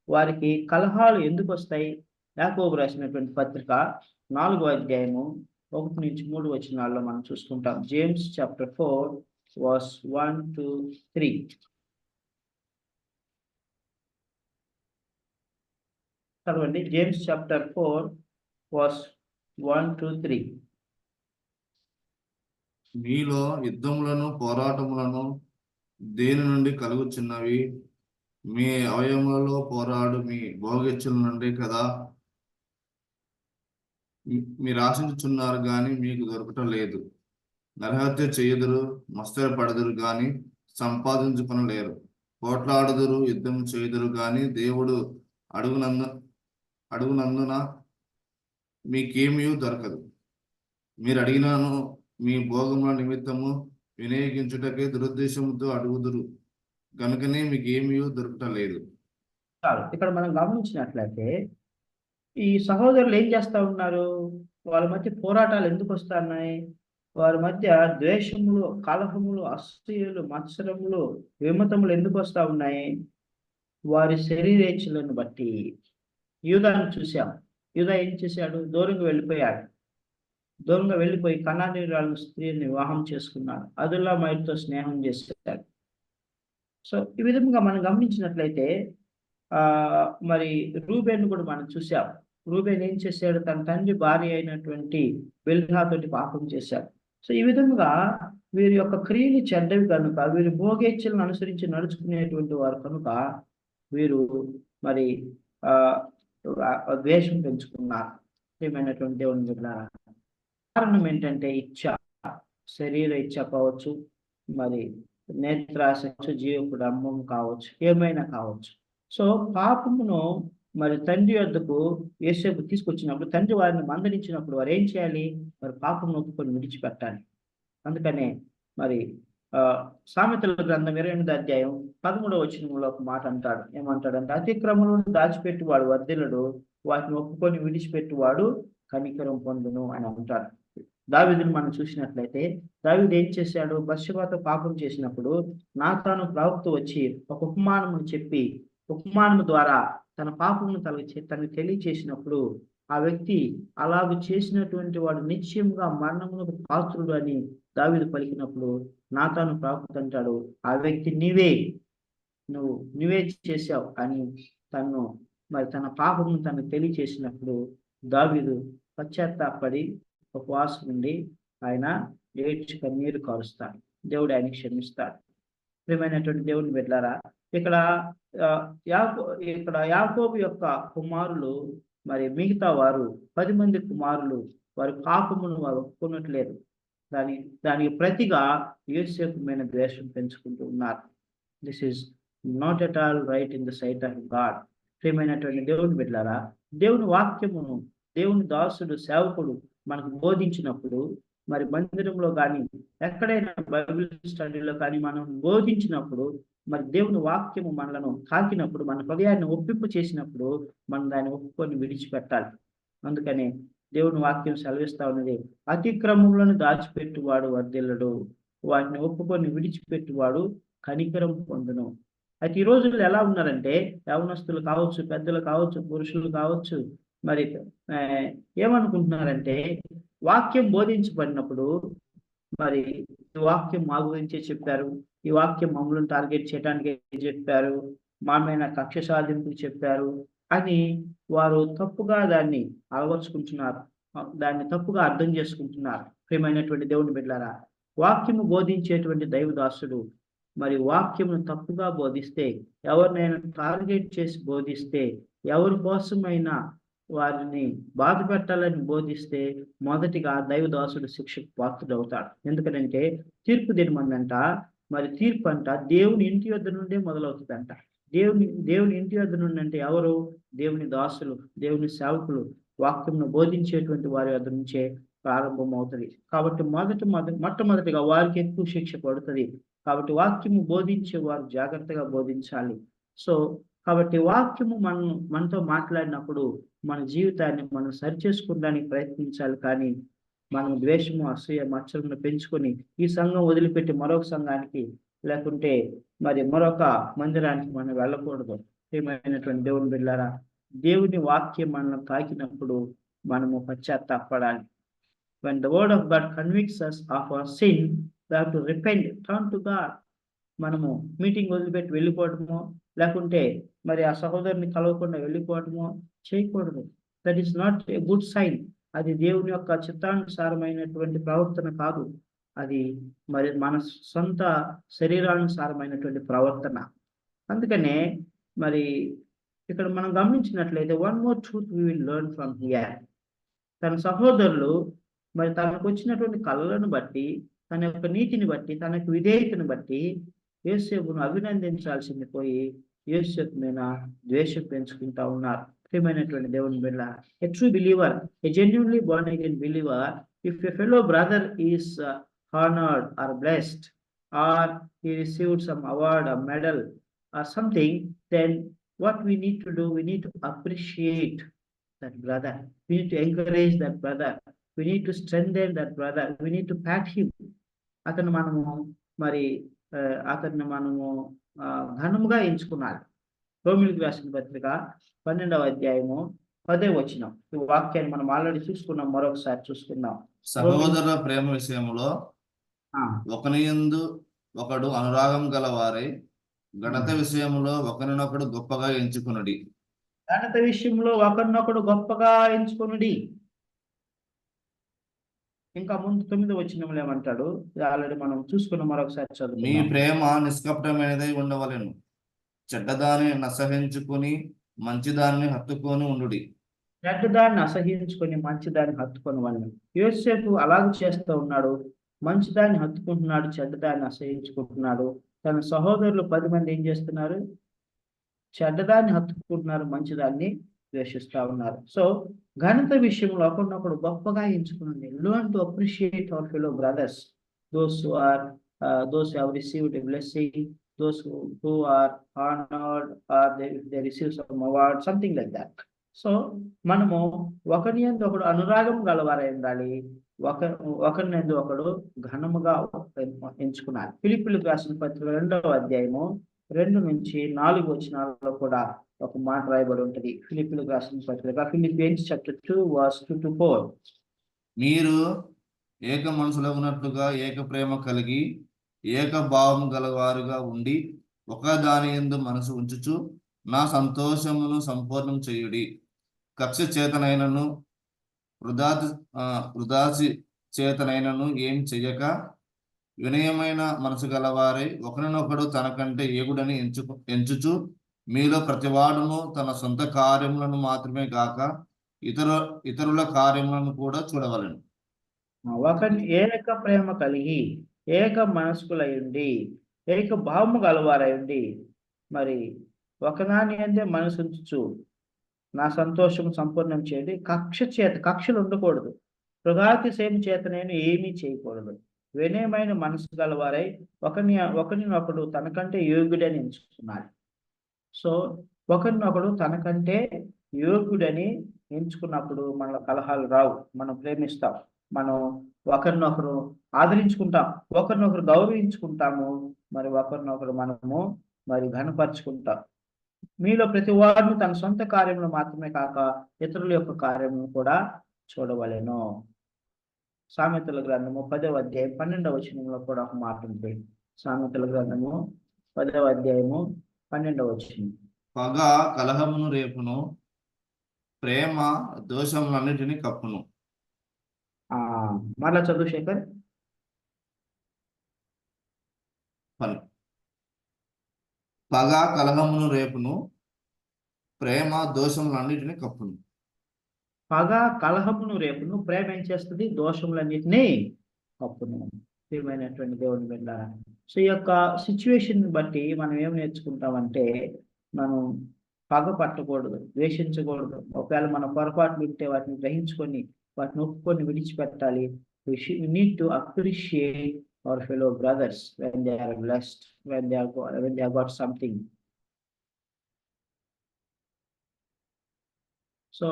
వారికి కలహాలు ఎందుకు వస్తాయి? యాకోబు రాసినటువంటి పత్రిక 4వ అధ్యాయము 1-3 వచనాల్లో మనం చూసుకుంటాం. James chapter 4 verse 1-3. చదవండి. James chapter 4 verse 1-3. మీలో యుద్ధములను పోరాటములను దేని నుండి కలుగుచున్నవి? మీ అవయములలో పోరాడు మీ భోగెచ్చుల నుండి కదా. మీరు ఆశించుచున్నారు గాని మీకు దొరకటం లేదు. నరహత్య చేయుదురు, మత్సరపడదురు గాని సంపాదించుకొనలేరు. పోట్లాడుదురు, యుద్ధం చేయుదురు గాని దేవుడు అడుగునందున మీకేమీ దొరకదు. మీరు అడిగినాను మీ భోగముల నిమిత్తము వినియోగించుటకే దురుద్దేశముతో అడుగుదురు కనుకనే మీకు ఏమీ దొరకటం లేదు. చాలు. ఇక్కడ మనం గమనించినట్లయితే ఈ సహోదరులు ఏం చేస్తా ఉన్నారు? వాళ్ళ మధ్య పోరాటాలు ఎందుకు వస్తున్నాయి? వారి మధ్య ద్వేషములు, కలహములు, అసూయలు, మత్సరములు, విమతములు ఎందుకు వస్తా ఉన్నాయి? వారి శరీరేచ్ఛలను బట్టి. యూదాను చూశాం. యూదా ఏం చేశాడు? దూరంగా వెళ్ళిపోయాడు. దూరంగా వెళ్ళిపోయి కనానీయురాలు స్త్రీని వివాహం చేసుకున్నాడు. అదుల్లామాయుతో స్నేహం చేశాడు. సో ఈ విధంగా మనం గమనించినట్లయితే మరి రూబేన్ కూడా మనం చూసాం. రూబేన్ ఏం చేశాడు? తన తండ్రి భార్య అయినటువంటి బిల్హాతోటి పాపం చేశాడు. సో ఈ విధంగా వీరి యొక్క క్రియలు చెడ్డవి కనుక, వీరి భోగేచ్ఛలను అనుసరించి నడుచుకునేటువంటి వారు కనుక వీరు మరి ద్వేషం పెంచుకున్నారు. ఏమైనటువంటి దేవుని బిడ్డలారా, కారణం ఏంటంటే ఇచ్ఛ, శరీర ఇచ్ఛ కావచ్చు, మరి నేత్రాశ, జీవపుడు అమ్మం కావచ్చు, ఏమైనా కావచ్చు. సో పాపమును మరి తండ్రి వద్దకు యేసేపు తీసుకొచ్చినప్పుడు, తండ్రి వారిని మందలించినప్పుడు వారు ఏం చేయాలి? వారి పాపమును ఒప్పుకొని విడిచిపెట్టాలి. అందుకనే మరి సామెతల గ్రంథం 28వ అధ్యాయం 13వ వచనంలో ఒక మాట అంటాడు. ఏమంటాడంటే, అతిక్రమములను దాచిపెట్టువాడు వర్ధిల్లడు, వాటిని ఒప్పుకొని విడిచిపెట్టువాడు కనికరం పొందును అని అంటాడు. దావీదుని మనం చూసినట్లయితే దావీదు ఏం చేశాడు? బత్షెబతో పాపం చేసినప్పుడు నాతాను ప్రవక్త వచ్చి ఒక ఉపమానమును చెప్పి, ఉపమానము ద్వారా తన పాపమును తనకు తెలియచేసినప్పుడు ఆ వ్యక్తి అలాగ చేసినటువంటి వాడు నిశ్చయముగా మరణమునకు పాత్రుడు అని దావీదు పలికినప్పుడు నాతాను ప్రవక్త అంటాడు, ఆ వ్యక్తి నువ్వే చేశావు అని తన పాపమును తనకు తెలియచేసినప్పుడు దావీదు పశ్చాత్తాపడి ఉపవాసం ఉండి ఆయన ఏడ్చి కన్నీరు కారుస్తాడు. దేవుడు ఆయన క్షమిస్తాడు. ప్రియమైనటువంటి దేవుని బిడ్డలారా, ఇక్కడ యాకోబు యొక్క కుమారులు మరి మిగతా వారు 10 మంది కుమారులు వారి పాపమును వారు ఒప్పుకున్నట్లేదు. దానికి ప్రతిగా యోసేపు మీద ద్వేషం పెంచుకుంటూ ఉన్నారు. This is not at all right in the sight of God. ప్రియమైనటువంటి దేవుని బిడ్డలారా, దేవుని వాక్యమును దేవుని దాసుడు, సేవకుడు మనకు బోధించినప్పుడు, మరి మందిరంలో కానీ ఎక్కడైనా బైబిల్ స్టడీలో కానీ మనం బోధించినప్పుడు, మరి దేవుని వాక్యము మనలను తాకినప్పుడు, మన హృదయాన్ని ఒప్పింపు చేసినప్పుడు మనం దాన్ని ఒప్పుకొని విడిచిపెట్టాలి. అందుకనే దేవుని వాక్యం సెలవిస్తా ఉన్నది, అతిక్రమములను దాచిపెట్టువాడు వర్ధిల్లడు, వాటిని ఒప్పుకొని విడిచిపెట్టువాడు కనికరం పొందును. అయితే ఈ రోజుల్లో ఎలా ఉన్నారంటే, యవనస్తులు కావచ్చు, పెద్దలు కావచ్చు, పురుషులు కావచ్చు, మరి ఏమనుకుంటున్నారంటే వాక్యం బోధించబడినప్పుడు మరి ఈ వాక్యం మా గురించే చెప్పారు, ఈ వాక్యం మమ్మల్ని టార్గెట్ చేయడానికి చెప్పారు, మా మీద కక్ష సాధింపుకు చెప్పారు అని వారు తప్పుగా దాన్ని అలవర్చుకుంటున్నారు, దాన్ని తప్పుగా అర్థం చేసుకుంటున్నారు. ప్రియమైనటువంటి దేవుని బిడ్డలారా, వాక్యము బోధించేటువంటి దైవదాసుడు మరి వాక్యమును తప్పుగా బోధిస్తే, ఎవరినైనా టార్గెట్ చేసి బోధిస్తే, ఎవరి కోసమైనా వారిని బాధ పెట్టాలని బోధిస్తే మొదటిగా దైవదాసుడు శిక్షకు పాత్రుడవుతాడు. ఎందుకంటే తీర్పు దినమందంట, మరి తీర్పు అంట దేవుని ఇంటి వద్ద నుండే మొదలవుతుందంట. దేవుని ఇంటి వద్ద నుండి అంటే ఎవరు? దేవుని దాసులు, దేవుని సేవకులు, వాక్యంను బోధించేటువంటి వారి వద్ద నుంచే ప్రారంభం అవుతుంది. కాబట్టి మొట్టమొదటిగా వారికి ఎక్కువ శిక్ష పడుతుంది. కాబట్టి వాక్యము బోధించే వారు జాగ్రత్తగా బోధించాలి. సో కాబట్టి వాక్యము మనతో మాట్లాడినప్పుడు మన జీవితాన్ని మనం సరిచేసుకోవడానికి ప్రయత్నించాలి. కానీ మనం ద్వేషము, అసూయ, మత్సరమును పెంచుకొని ఈ సంఘం వదిలిపెట్టి మరొక సంఘానికి లేకుంటే మరి మరొక మందిరానికి మనం వెళ్ళకూడదు. ఏమైనటువంటి దేవుని బిడ్డలారా, దేవుని వాక్యం మనల్ని తాకినప్పుడు మనము పశ్చాత్తాపడాలి. When the word of God convicts us of our sin, we have to repent, turn to God. మనము మీటింగ్ వదిలిపెట్టి వెళ్ళిపోవటమో లేకుంటే మరి ఆ సహోదరుని కలవకుండా వెళ్ళిపోవటమో చేయకూడదు. That is not a good sign. అది దేవుని యొక్క చిత్తానుసారమైనటువంటి ప్రవర్తన కాదు. అది మరి మన సొంత శరీరానుసారమైనటువంటి ప్రవర్తన. అందుకనే మరి ఇక్కడ మనం గమనించినట్లయితే one more truth we will learn from here. తన సహోదరులు మరి తనకు వచ్చినటువంటి కళలను బట్టి, తన యొక్క నీతిని బట్టి, తన యొక్క విధేయతను బట్టి యోసేపును అభినందించాల్సింది పోయి యోసేపు మీద ద్వేషం పెంచుకుంటా ఉన్నారు. ప్రియమైనటువంటి దేవుని బిడ్డ, a true believer, a genuinely born again believer, if a fellow brother is honored or blessed, or he received some award, a medal or something, then what we need to do, we need to appreciate that brother. We need to encourage that brother. We need to strengthen that brother. We need to pat him. అతను మనము మరి అతన్ని మనము ఘనముగా ఎంచుకున్నాడు. రోమిలికి రాసిన పత్రిక 12వ అధ్యాయము 10వ వచనం. ఈ వాక్యాన్ని మనం ఆల్రెడీ చూసుకున్నాం, మరొకసారి చూసుకుందాం. సహోదరుల ప్రేమ విషయంలో ఒకని యందు ఒకడు అనురాగం గలవారై ఘనత విషయంలో ఒకరినొకడు గొప్పగా ఎంచుకునుడి. ఘనత విషయంలో ఒకరినొకడు గొప్పగా ఎంచుకునుడి. ఇంకా ముందు 9వ వచనంలో ఏమంటాడు? ఆల్రెడీ మనం చూసుకున్న మరొకసారి మీ చదువుకుందాం. ప్రేమ నిష్కపటమైనదై ఉండవలెను, చెడ్డదాన్ని నసహించుకుని మంచిదాన్ని హత్తుకొని ఉండుడి. చెడ్డదాన్ని అసహించుకొని మంచిదాన్ని హత్తుకొని వాళ్ళని. యోసేపు అలాగ చేస్తూ ఉన్నాడు, మంచిదాన్ని హత్తుకుంటున్నాడు, చెడ్డదాన్ని అసహించుకుంటున్నాడు. తన సహోదరులు 10 మంది ఏం చేస్తున్నారు? చెడ్డదాన్ని హత్తుకుంటున్నారు, మంచిదాన్ని ద్వేషిస్తా ఉన్నారు. సో ఘనత విషయంలో ఒకరినొకడు గొప్పగా ఎంచుకున్నది. Learn to appreciate our fellow brothers, those who have received a blessing, those who are honored, or they receive some award, something like that. So మనము ఒకరి యందు ఒకడు అనురాగం గలవారై ఉండాలి, ఒకరిని యందు ఒకడు ఘనముగా ఎంచుకున్నారు. ఫిలిప్పీయులకు రాసిన పత్రిక 2వ అధ్యాయము 2 నుంచి 4 వచనాలలో కూడా ఒక మాట రాయబడి ఉంటుంది. ఫిలిప్పీయులకు రాసిన పత్రిక ఫిలిపియన్స్ చాప్టర్ 2 verse 2 to 4. మీరు ఏక మనసులో ఉన్నట్లుగా ఏక ప్రేమ కలిగి ఏక భావం గలవారుగా ఉండి ఒక దాని యందు మనసు ఉంచుచు నా సంతోషమును సంపూర్ణం చేయుడి. కక్ష చేతనైనను వృధాసి చేతనైనను ఏం చెయ్యక వినయమైన మనసు గలవారై ఒకరినొకడు తనకంటే ఏగుడని ఎంచుచు మీలో ప్రతివాడును తన సొంత కార్యములను మాత్రమే కాక ఇతరుల కార్యములను కూడా చూడవలెను. ఒకరిని ఏక ప్రేమ కలిగి ఏక మనస్కులయుండి ఏక భావము గలవారయుండి మరి ఒకదాని అందే మనసు ఉంచుచు నా సంతోషం సంపూర్ణం చేయండి. కక్షలు ఉండకూడదు, మృగాతిశయం చేత నేను ఏమీ చేయకూడదు. వినయమైన మనసు గలవారై ఒకరినొకడు తనకంటే యోగ్యుడని ఎంచుకున్నాడు. సో ఒకరినొకడు తనకంటే యోగ్యుడని ఎంచుకున్నప్పుడు మన కలహాలు రావు, మనం ప్రేమిస్తాం, మనం ఒకరినొకరు ఆదరించుకుంటాం, ఒకరినొకరు గౌరవించుకుంటాము, మరి ఒకరినొకరు మనము మరి ఘనపరుచుకుంటాం. మీలో ప్రతి వారిని తన సొంత కార్యములు మాత్రమే కాక ఇతరుల యొక్క కార్యములను కూడా చూడవలెను. సామెతల గ్రంథము 10వ అధ్యాయం 12వ వచనంలో కూడా ఒక మాట ఉంది. సామెతల గ్రంథము 10వ అధ్యాయము 12వ వచనం. పగ కలహమును రేపును, ప్రేమ దోషములన్నిటిని కప్పును. మరలా చదువు శేఖర్. పగ కలహమును రేపును, ప్రేమ దోషములన్నిటిని కప్పును. పగ కలహమును రేపును, ప్రేమ ఏం చేస్తుంది? దోషములన్నిటినీ కప్పును. ప్రియమైనటువంటి దేవుని బిడ్డ, సో ఈ యొక్క సిచ్యువేషన్ బట్టి మనం ఏం నేర్చుకుంటామంటే, మనం పగ పట్టకూడదు, ద్వేషించకూడదు. ఒకవేళ మన పొరపాట్లు ఉంటే వాటిని గ్రహించుకొని వాటిని ఒప్పుకొని విడిచిపెట్టాలి. We need to appreciate our fellow brothers when they are blessed, when they have got something. So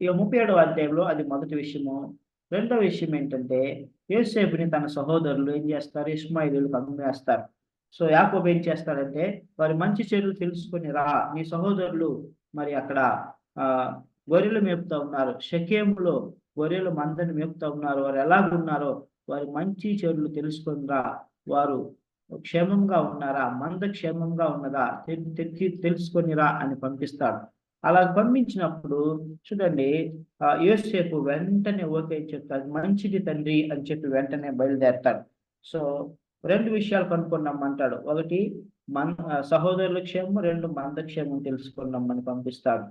ఈ 37వ అధ్యాయంలో అది మొదటి విషయము. రెండవ విషయం ఏంటంటే, యోసేపుని తన సహోదరులు ఏం చేస్తారు? ఇష్మాయిలీయులకు అమ్మేస్తారు. సో యాకోబు ఏం చేస్తాడంటే, వారి మంచి చెడులు తెలుసుకొని రా, నీ సహోదరులు మరి అక్కడ గొర్రెలు మేపుతా ఉన్నారు, షెకెములో గొర్రెలు మందని మేపుతా ఉన్నారు, వారు ఎలాగున్నారో వారి మంచి చెడులు తెలుసుకొని రా, వారు క్షేమంగా ఉన్నారా, మంద క్షేమంగా ఉన్నదా తెలుసుకొని రా అని పంపిస్తాడు. అలా పంపించినప్పుడు చూడండి, యోసేపు వెంటనే ఓకే చెప్తాడు, మంచిది తండ్రి అని చెప్పి వెంటనే బయలుదేరతాడు. సో 2 విషయాలు కనుక్కున్నామంటాడు. ఒకటి సహోదరుల క్షేమం, 2 మంద క్షేమం తెలుసుకున్నామని పంపిస్తాడు.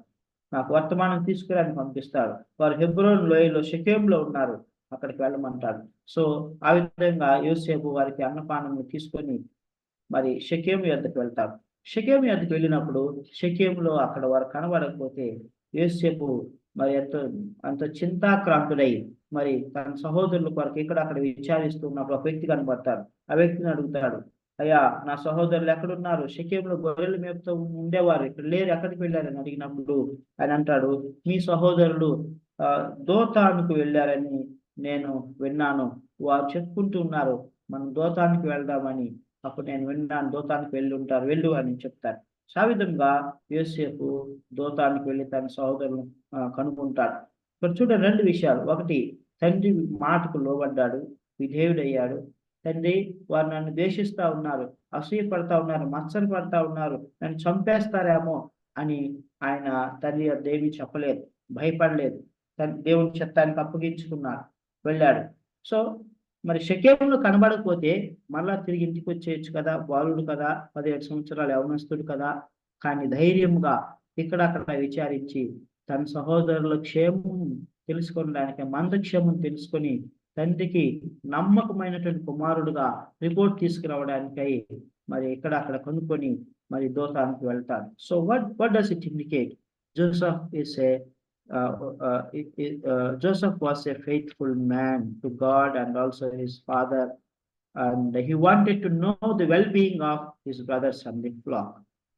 నాకు వర్తమానం తీసుకురాని పంపిస్తాడు. వారు హెబ్రోన్ లోయలో షెకెంలో ఉన్నారు, అక్కడికి వెళ్ళమంటాడు. సో ఆ విధంగా యోసేపు వారికి అన్నపానం తీసుకొని మరి షెకెము యొద్దకు వెళ్తాడు. షెకెము యొద్దకు వెళ్ళినప్పుడు షెకెములో అక్కడ వారు కనబడకపోతే యోసేపు మరి అంత చింతాక్రాంతుడై మరి తన సహోదరుల కొరకు ఇక్కడ అక్కడ విచారిస్తున్నప్పుడు ఒక వ్యక్తి కనబడతాడు. ఆ వ్యక్తిని అడుగుతాడు, అయ్యా నా సహోదరులు ఎక్కడున్నారు? షెకెములో గొర్రెలు మేపుతూ ఉండేవారు, ఇక్కడ లేరు, ఎక్కడికి వెళ్ళారని అడిగినప్పుడు ఆయన అంటాడు, మీ సహోదరులు దోతానుకు వెళ్ళారని నేను విన్నాను, వారు చెప్పుకుంటూ ఉన్నారు మనం దోతానికి వెళ్దామని. అప్పుడు నేను విన్నాను, దోతానికి వెళ్ళి ఉంటారు, వెళ్ళు అని చెప్తారు. ఆ విధంగా యోసేపు దోతానికి వెళ్ళి తన సహోదరులను కనుక్కుంటాడు. ఇక్కడ చూడండి 2 విషయాలు. ఒకటి, తండ్రి మాటకు లోబడ్డాడు, విధేయుడయ్యాడు. తండ్రి వారు నన్ను ద్వేషిస్తా ఉన్నారు, అసూయ పడతా ఉన్నారు, మత్సర పడతా ఉన్నారు, నన్ను చంపేస్తారేమో అని ఆయన తండ్రి దేవి చెప్పలేదు, భయపడలేదు. దేవుని చిత్తానికి అప్పగించుకున్నాడు, వెళ్ళాడు. సో మరి షెకెములో కనబడకపోతే మళ్ళా తిరిగి ఇంటికి వచ్చేయచ్చు కదా, బాలుడు కదా, 17 సంవత్సరాలు యవనస్తుడు కదా. కానీ ధైర్యంగా ఇక్కడక్కడ విచారించి తన సహోదరుల క్షేమం తెలుసుకోవడానికి, మందక్షేమం తెలుసుకొని తండ్రికి నమ్మకమైనటువంటి కుమారుడుగా రిపోర్ట్ తీసుకురావడానికై మరి ఇక్కడక్కడ కనుక్కొని మరి దోతానికి వెళ్తాడు. So what does it indicate? Joseph was a faithful man to God and also his father, and he wanted to know the well-being of his brothers and the flock.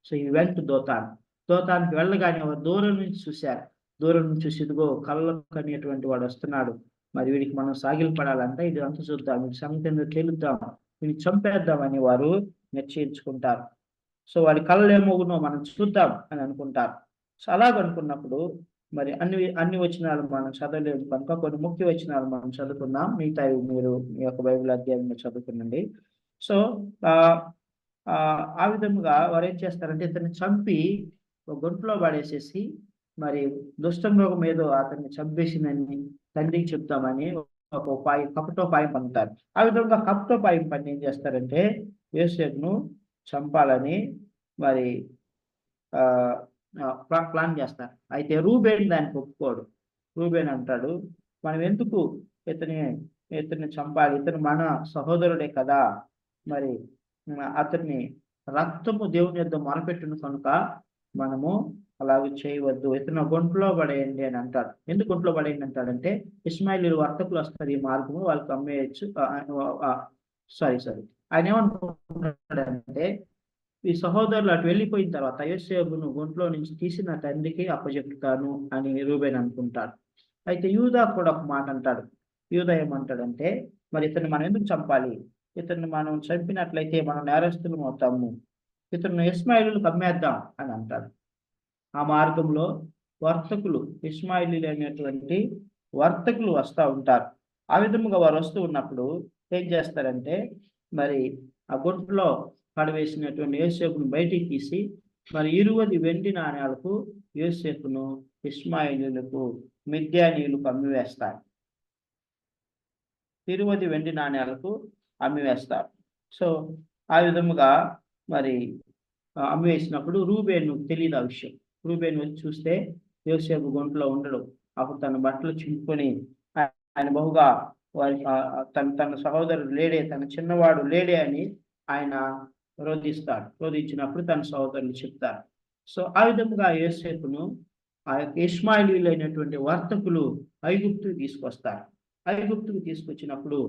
So he went to Dothan. దోతానికి వెళ్ళగానే వారు దూరం నుంచి చూశారు. దూరం నుంచి చూసి ఇదిగో కళ్ళకు అనేటువంటి వాడు వస్తున్నాడు, మరి వీడికి మనం సాగిలపడాలంటే ఇది అంత చూద్దాం, వీడి సంగతి ఎందుకు తేలుద్దాం, వీడిని చంపేద్దామని వారు నిశ్చయించుకుంటారు. సో వాడి కళ్ళు ఏమోగునో మనం చూద్దాం అని అనుకుంటారు. సో అలాగనుకున్నప్పుడు మరి అన్ని వచనాలు మనం చదవలేదు కనుక కొన్ని ముఖ్య వచనాలు మనం చదువుకుందాం, మిగతావి మీరు మీ యొక్క బైబిల్ అధ్యాయంలో చదువుకునండి. సో ఆ విధముగా వారు ఏం చేస్తారంటే ఇతన్ని చంపి ఒక గుంటలో పడేసేసి మరి దుష్టమృగం ఏదో అతన్ని చంపేసిందని తండ్రికి చెప్తామని ఒక ఉపాయం, కపటోపాయం పన్నుతారు. ఆ విధంగా కపటోపాయం పని ఏం చేస్తారంటే యోసేపును చంపాలని మరి ప్లాన్ చేస్తారు. అయితే రూబేన్ దానికి ఒప్పుకోడు. రూబేన్ అంటాడు, మనం ఎందుకు ఇతన్ని చంపాలి, ఇతను మన సహోదరుడే కదా, మరి అతన్ని రక్తము దేవుని యొద్ద మొరపెట్టును కనుక మనము అలాగే చేయవద్దు, ఇతను గుంటలో పడేయండి అని అంటాడు. ఎందుకు గుంటలో పడేయండి అంటాడంటే ఇస్మాయిలీలు వర్తకులు వస్తారు ఈ మార్గము, వాళ్ళకి అమ్మేయచ్చు. సారీ ఆయన ఏమనుకుంటున్నాడంటే ఈ సహోదరులు అటు వెళ్ళిపోయిన తర్వాత యోసేపును గుంట్లో నుంచి తీసి నా తండ్రికి అప్పచెప్తాను అని రూబేన్ అనుకుంటాడు. అయితే యూదా కూడా ఒక మాట అంటాడు. యూదా ఏమంటాడంటే మరి ఇతన్ని మనం ఎందుకు చంపాలి, ఇతన్ని మనం చంపినట్లయితే మనం నేరస్తులం అవుతాము, ఇతను ఇస్మాయిలీలకు అమ్మేద్దాం అని అంటాడు. ఆ మార్గంలో వర్తకులు, ఇస్మాయిలీలు అనేటువంటి వర్తకులు వస్తూ ఉంటారు. ఆ విధముగా వారు వస్తూ ఉన్నప్పుడు ఏం చేస్తారంటే మరి ఆ గుంటలో పడవేసినటువంటి యోసేపును బయటికి తీసి మరి 20 వెండి నాణ్యాలకు యోసేపును ఇస్మాయిలీలకు మిద్యానీయులకు అమ్మివేస్తారు. 20 వెండి నాణ్యాలకు అమ్మివేస్తారు. సో ఆ విధముగా మరి అమ్మివేసినప్పుడు రూబేను తెలియదు ఆ విషయం. రూబేను వచ్చి చూస్తే యోసేపు గుంటలో ఉండడు. అప్పుడు తన బట్టలు చింపుకొని ఆయన బహుగా వారి తన సహోదరుడు లేడే, తన చిన్నవాడు లేడే అని ఆయన రోధిస్తాడు. రోధించినప్పుడు తన సహోదరులు చెప్తారు. సో ఆ విధముగా యోసేపును ఆ యొక్క ఇష్మాయిలీలు అయినటువంటి వర్తకులు ఐగుప్తుకు తీసుకొస్తారు. ఐగుప్తుకు తీసుకొచ్చినప్పుడు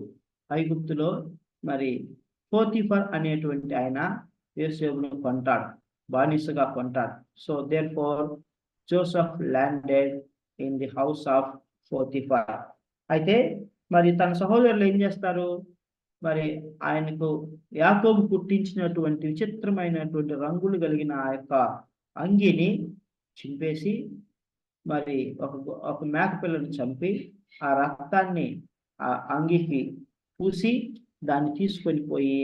ఐగుప్తులో మరి పోతిఫర్ అనేటువంటి ఆయన యోసేపును కొంటాడు, బానిసగా కొంటాడు. So therefore Joseph landed in the house of Potiphar. అయితే మరి తన సహోదరులు ఏం చేస్తారు, మరి ఆయనకు యాకోబు కుట్టించినటువంటి విచిత్రమైనటువంటి రంగులు కలిగిన ఆ యొక్క అంగిని చింపేసి మరి ఒక మేక పిల్లను చంపి ఆ రక్తాన్ని ఆ అంగికి పూసి దాన్ని తీసుకొని పోయి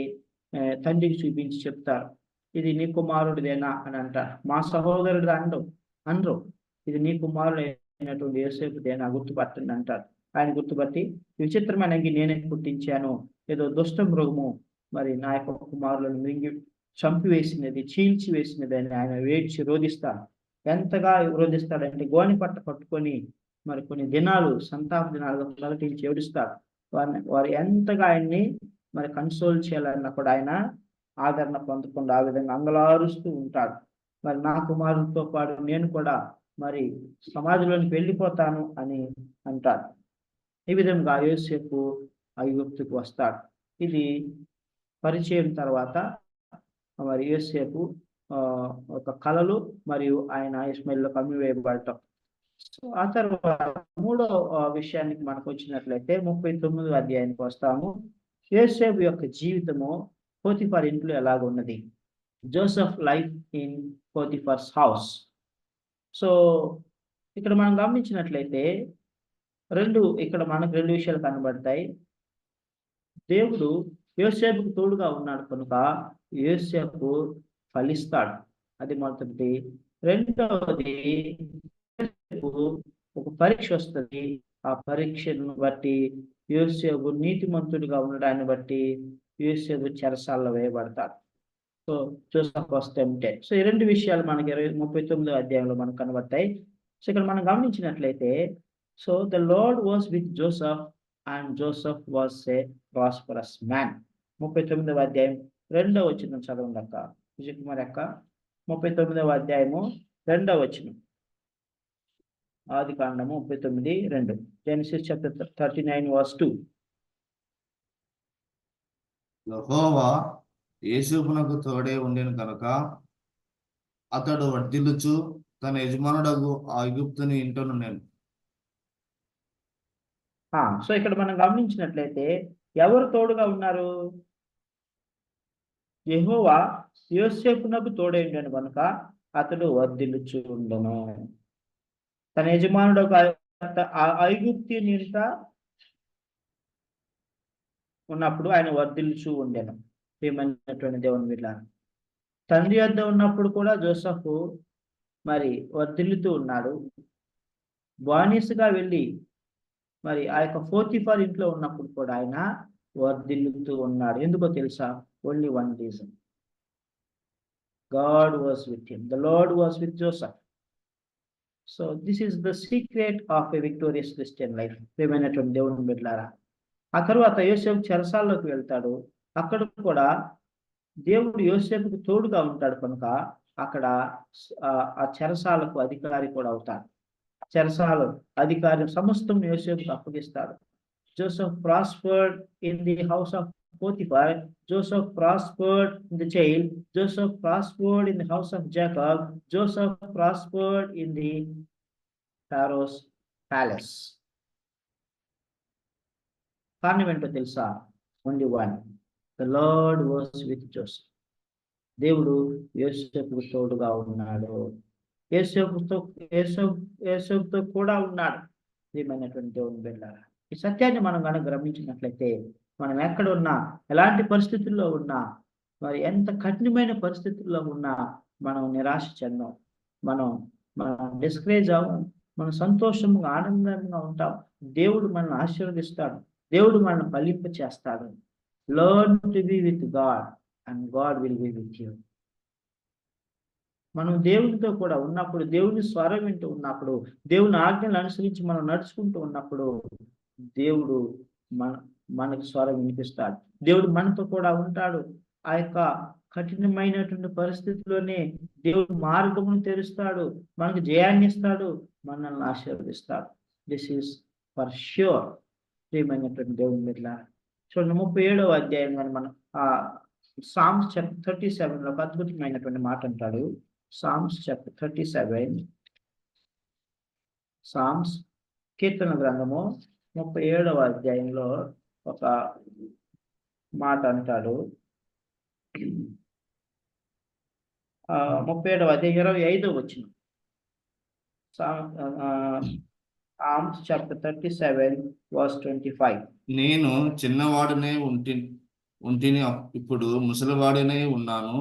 తండ్రికి చూపించి చెప్తారు, ఇది నీ కుమారుడిదేనా అని అంటారు. మా సహోదరుడు అనరు, ఇది నీ కుమారుడు అయినటువంటి యోసేపుదేనా గుర్తుపట్టండి అంటారు. ఆయన గుర్తుపట్టి విచిత్రమైన అంగి నేనే కుట్టించాను, ఏదో దుష్ట మృగము మరి నా యొక్క కుమారులను మింగి చంపివేసినది, చీల్చి వేసినది అని ఆయన వేడ్చి రోధిస్తాడు. ఎంతగా రోధిస్తాడంటే గోని పట్ట పట్టుకొని మరి కొన్ని దినాలు సంతాప దినాలుగా ప్రకటించి ఏడుస్తాడు. వారు ఎంతగా ఆయన్ని మరి కన్సోల్ చేయాలన్నా కూడా ఆయన ఆదరణ పొందకుండా ఆ విధంగా అంగలారుస్తూ ఉంటాడు. మరి నా కుమారుడితో పాటు నేను కూడా మరి సమాధిలోనికి వెళ్ళిపోతాను అని అంటాడు. ఈ విధంగా యోసేపు ఐగుప్తుకు వస్తాడు. ఇది పరిచయం తర్వాత మరి యోసేపు ఒక కళలు మరియు ఆయన ఇష్మాయేలులో కమ్మివేయబడటం. ఆ తర్వాత మూడో విషయానికి మనకు వచ్చినట్లయితే 39వ అధ్యాయానికి వస్తాము. యోసేపు యొక్క జీవితము పోతిఫర్ ఇంట్లో ఎలాగున్నది. Joseph life in Potiphar's house. So ఇక్కడ మనం గమనించినట్లయితే ఇక్కడ మనకు రెండు విషయాలు కనబడతాయి. దేవుడు యోసేపుకు తోడుగా ఉన్నాడు కనుక యోసేపు ఫలిస్తాడు. అది మొదటిది. రెండవది, ఒక పరీక్ష వస్తుంది. ఆ పరీక్షను బట్టి యోసేపు నీతిమంతుడిగా ఉండడాన్ని బట్టి యోసేపు చెరసాలలో వేయబడతాడు. So Joseph was tempted. So ఈ రెండు విషయాలు మనకి 39వ అధ్యాయంలో మనకు కనబడతాయి. సో ఇక్కడ మనం గమనించినట్లయితే so the lord was with Joseph and Joseph was a prosperous man. 39వ అధ్యాయం 2వ వచనం చదవండి అక్క విజయ్ కుమార్ అక్క. 39వ అధ్యాయము 2వ వచనం. ఆదికాండము 39:2. Genesis chapter 39 verse 2. యెహోవా యోసేపునకు తోడే ఉండెను కనుక అతడు వర్ధిల్లుచు తన యజమానుడగు ఐగుప్తుని ఇంట నుండెను. సో ఇక్కడ మనం గమనించినట్లయితే ఎవరు తోడుగా ఉన్నారు? యెహోవా యోసేపునకు తోడే ఉండెను కనుక అతడు వర్ధిల్లుచు ఉండెను. తన యజమానుడు ఐగుప్తి నింట ఉన్నప్పుడు ఆయన వర్ధిల్లుచు ఉండెను. ప్రియమైనటువంటి దేవుని బిడ్డలారా, తండ్రి వద్ద ఉన్నప్పుడు కూడా జోసెఫ్ మరి వర్ధిల్లుతూ ఉన్నాడు. బానిసగా వెళ్ళి మరి ఆ యొక్క పోతిఫర్ ఇంట్లో ఉన్నప్పుడు కూడా ఆయన వర్ధిల్లుతూ ఉన్నాడు. ఎందుకో తెలుసా? Only one reason. God was with him. The lord was with Joseph. So this is the secret of a victorious Christian life. ప్రియమైనటువంటి దేవుని బిడ్డలారా, ఆ తర్వాత యోసేపు చెరసాల్లోకి వెళ్తాడు. అక్కడ కూడా దేవుడు యోసేపుకు తోడుగా ఉంటాడు కనుక అక్కడ ఆ చెరసాలకు అధికారి కూడా అవుతాడు. చెరసాల అధికారి సమస్తం యోసేపుకు అప్పగిస్తాడు. Joseph prospered in the house of Potiphar. Joseph prospered in the jail. Joseph prospered in the house of Jacob. Joseph prospered in the Pharaoh's palace. కారణం ఏంటో తెలుసా? Only one. The lord was with Joseph. దేవుడు యోసేపుకు తోడుగా ఉన్నాడు. యోసేపుతో కూడా ఉన్నాడు. ప్రియమైనటువంటి దేవుని బిడ్డలారా, ఈ సత్యాన్ని మనం కనుక గమనించినట్లయితే మనం ఎక్కడ ఉన్నా, ఎలాంటి పరిస్థితుల్లో ఉన్నా, మరి ఎంత కఠినమైన పరిస్థితుల్లో ఉన్నా మనం నిరాశ చెందాం, మనం డిస్కరేజ్ అవ్వం, మనం సంతోషంగా ఆనందంగా ఉంటాం. దేవుడు మనల్ని ఆశీర్వదిస్తాడు. దేవుడు మనల్ని ఫలింప చేస్తాడు. Learn to be with God and God will be with you. మనం దేవునితో కూడా ఉన్నప్పుడు, దేవుని స్వరం వింటూ ఉన్నప్పుడు, దేవుని ఆజ్ఞలు అనుసరించి మనం నడుచుకుంటూ ఉన్నప్పుడు దేవుడు మనకు స్వరం వినిపిస్తాడు. దేవుడు మనతో కూడా ఉంటాడు. ఆ యొక్క కఠినమైనటువంటి పరిస్థితిలోనే దేవుడు మార్గమును తెరుస్తాడు, మనకు జయాన్ని ఇస్తాడు, మనల్ని ఆశీర్వదిస్తాడు. This is for sure. ప్రియమైనటువంటి దేవుని బిడ్డలారా, చూడండి 37వ అధ్యాయం కానీ మనం సామ్స్ చాప్టర్ 37లో ఒక అద్భుతమైనటువంటి మాట అంటాడు. సామ్స్ చాప్టర్ 37, సామ్స్ కీర్తన గ్రంథము 37వ అధ్యాయంలో ఒక మాట అంటాడు. 37వ అధ్యాయం 25వ వచనం. Psalms chapter 37 verse 25. నేను చిన్నవాడినే ఉంటిని, ఇప్పుడు ముసలివాడినే ఉన్నాను.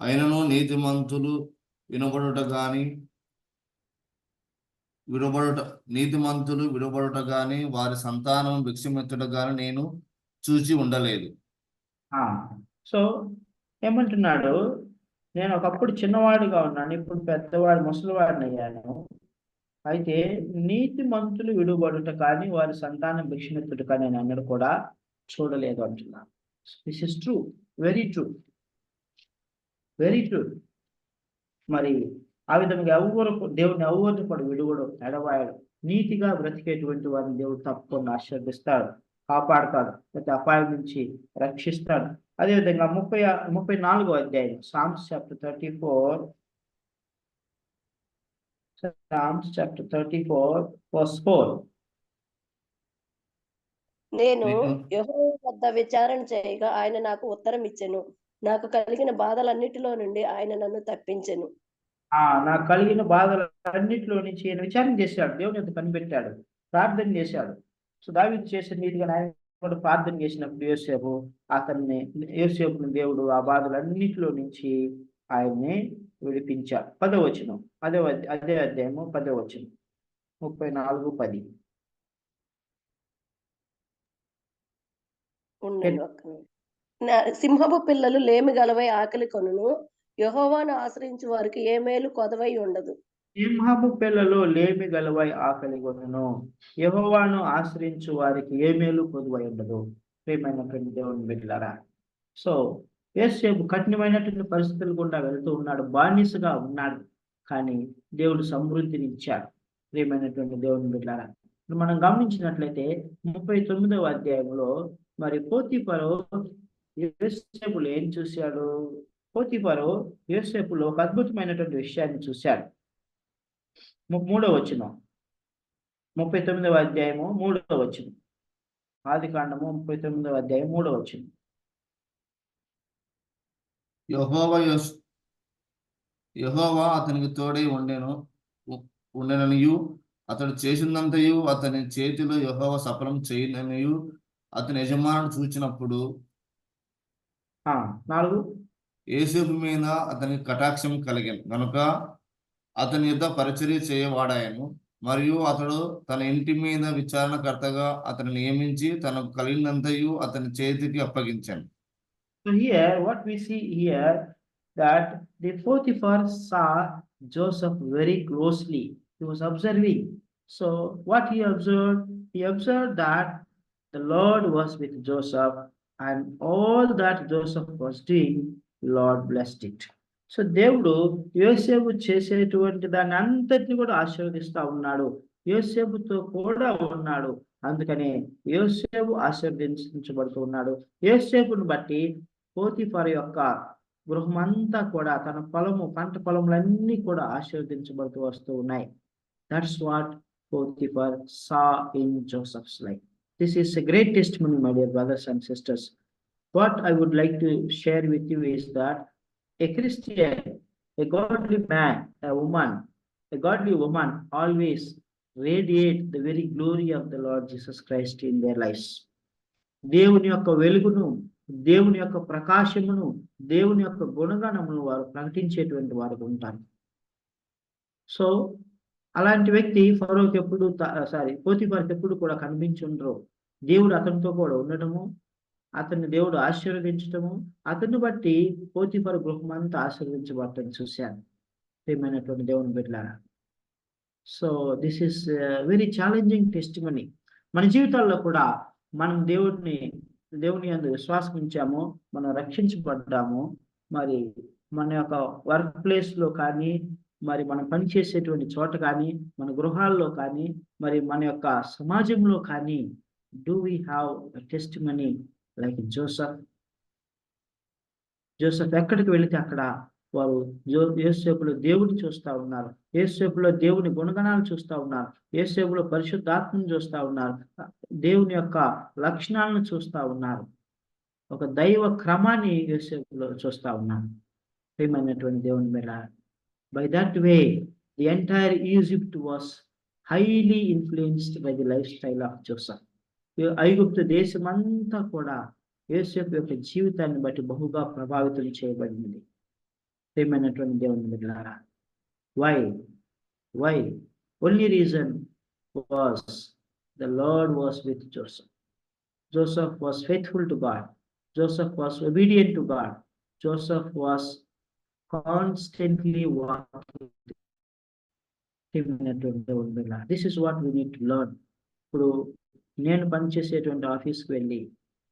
అయినను నీతిమంతులు విడబడుట గాని వారి సంతానం భిక్షమెత్తుట గాని నేను చూచి ఉండలేదు. సో ఏమంటున్నాడు? నేను ఒకప్పుడు చిన్నవాడిగా ఉన్నాను, ఇప్పుడు పెద్దవాడు ముసలివాడిని అయ్యాను. అయితే నీతిమంతులు విడుబడుట కానీ వారి సంతానం భిక్షమెత్తుట కానీ నేను అన్నది కూడా చూడలేదు అంటున్నాను. This is true, very true, very true. మరి ఆ విధంగా దేవుని ఎవరు కూడా విడువడు, ఎడవాయడు. నీతిగా బ్రతికేటువంటి వారిని దేవుడు తప్పకుండా ఆశీర్వదిస్తాడు, కాపాడతాడు, ప్రతి అపాయం నుంచి రక్షిస్తాడు. అదేవిధంగా 34వ అధ్యాయం, psalms chapter 34, Psalms chapter 34, verse 4. నేను నీకు యెహోవా వద్ద విచారణ చేయగా ఆయన నాకు ఉత్తరం ఇచ్చెను. నాకు కలిగిన బాధలన్నిటిలో నుండి ఆయన నన్ను తప్పించెను. నాకు కలిగిన బాధలన్నిటిలో నుంచి ఆయన విచారణ చేశాడు, దేవుని యొక్క కనిపెట్టాడు, ప్రార్థన చేశాడు. సో దావీదు చేసిన నీతిగా ఆయన కూడా ప్రార్థన చేసినప్పుడు యోసేపుని దేవుడు ఆ బాధలన్నిటిలో నుంచి ఆయన్ని విడిపించాడు. 10వ వచనం, అదే అధ్యాయము 10వ వచనం, 34:10. ఉండండి ఒక్క నిమిషం. సింహపు పిల్లలు లేమి గలవై ఆకలి కొనును, యెహోవాను ఆశ్రయించు వారికి ఏ మేలు కొదవై ఉండదు. సింహపు పిల్లలు లేమి గలవై ఆకలి కొనును, యెహోవాను ఆశ్రయించు వారికి ఏ మేలు కొదువై ఉండదు. ప్రియమైనటువంటి దేవుని బిడ్డలారా, సో యోసేపు కఠినమైనటువంటి పరిస్థితులు గుండా వెళ్తూ ఉన్నాడు, బానిసగా ఉన్నాడు, కానీ దేవుడు సమృద్ధిని ఇచ్చాడు. ప్రియమైనటువంటి దేవుని బిడ్డలారా, మనం గమనించినట్లయితే 39వ అధ్యాయంలో మరి పోతీఫరు యోసేపులో ఏం చూశాడు? పోతీఫరు యోసేపులో ఒక అద్భుతమైనటువంటి విషయాన్ని చూశాడు. 3వ వచనం, 39వ అధ్యాయము 3వ వచనం, ఆదికాండము 39వ అధ్యాయం 3వ వచనం. యెహోవా అతనికి తోడై ఉండెననియు అతడు చేసిందంతయు అతని చేతిలో యెహోవా సఫలం చేయననియు అతని యజమానుడు చూచినప్పుడు 4 యోసేపు మీద అతనికి కటాక్షం కలిగాను గనుక అతని యొద్ద పరిచర్య చేయవాడాయను. మరియు అతడు తన ఇంటి మీద విచారణకర్తగా అతన్ని నియమించి తనకు కలిగినంతయు అతని చేతికి అప్పగించాను. So here, what we see here, that the Potiphar saw Joseph very closely. He was observing. So what he observed? He observed that the Lord was with Joseph, and all that Joseph was doing, Lord blessed it. So దేవుడు యోసేపు చేసేటువంటి దాన్ని అంతటిని కూడా ఆశీర్వదిస్తా ఉన్నాడు, యోసేపుతో కూడా ఉన్నాడు. అందుకనే యోసేపు ఆశీర్వదించబడుతూ ఉన్నాడు. యోసేపును బట్టి పోతీఫర్ యొక్క గృహమంతా కూడా, తన పంట పొలములన్నీ కూడా ఆశీర్వదించబడుతూ వస్తూ ఉన్నాయి. That's what Potiphar saw in Joseph's life. This is a great testimony, my dear brothers and sisters. What I would like to share with you is that a Christian, a godly man, a godly woman always radiate the very glory of the Lord Jesus Christ in their lives. దేవుని యొక్క వెలుగును, దేవుని యొక్క ప్రకాశమును, దేవుని యొక్క గుణగణమును వారు ప్రకటించేటువంటి వారు ఉంటారు. సో అలాంటి వ్యక్తి ఫరోకి ఎప్పుడు పోతీఫర్కి ఎప్పుడు కూడా కనిపించుండ్రు. దేవుడు అతనితో కూడా ఉండటము, అతన్ని దేవుడు ఆశీర్వదించటము, అతన్ని బట్టి పోతీఫర్ గృహమంతా ఆశీర్వదించబడటం చూశాను. ప్రియమైనటువంటి దేవుని బిడ్డలారా, so this is very challenging testimony. మన జీవితాల్లో కూడా మనం దేవుని యందు విశ్వాసం ఉంచాము, మనం రక్షించబడ్డాము. మరి మన యొక్క వర్క్ ప్లేస్లో కానీ, మరి మనం పనిచేసేటువంటి చోట కానీ, మన గృహాల్లో కానీ, మరి మన యొక్క సమాజంలో కానీ, do we have a testimony like Joseph? ఎక్కడికి వెళితే అక్కడ వారు యోసేపులో దేవుడిని చూస్తూ ఉన్నారు, యోసేపులో దేవుని గుణగణాలు చూస్తూ ఉన్నారు, యోసేపులో పరిశుద్ధాత్మను చూస్తూ ఉన్నారు, దేవుని యొక్క లక్షణాలను చూస్తూ ఉన్నారు, ఒక దైవ క్రమాన్ని యోసేపులో చూస్తూ ఉన్నారు. ప్రియమైనటువంటి దేవుని మీద, by that way the entire Egypt was highly influenced by the life style of Joseph. ఐగుప్తు దేశమంతా కూడా యోసేపు యొక్క జీవితాన్ని బట్టి బహుగా ప్రభావితం చేయబడింది. ప్రియమైనటువంటి దేవుని బిడ్డలారా, why only reason was the lord was with Joseph. Joseph was faithful to God. Joseph was obedient to God. Joseph was constantly this is what we need to learn. ఇప్పుడు నేను పనిచేసేటువంటి ఆఫీస్కి వెళ్ళి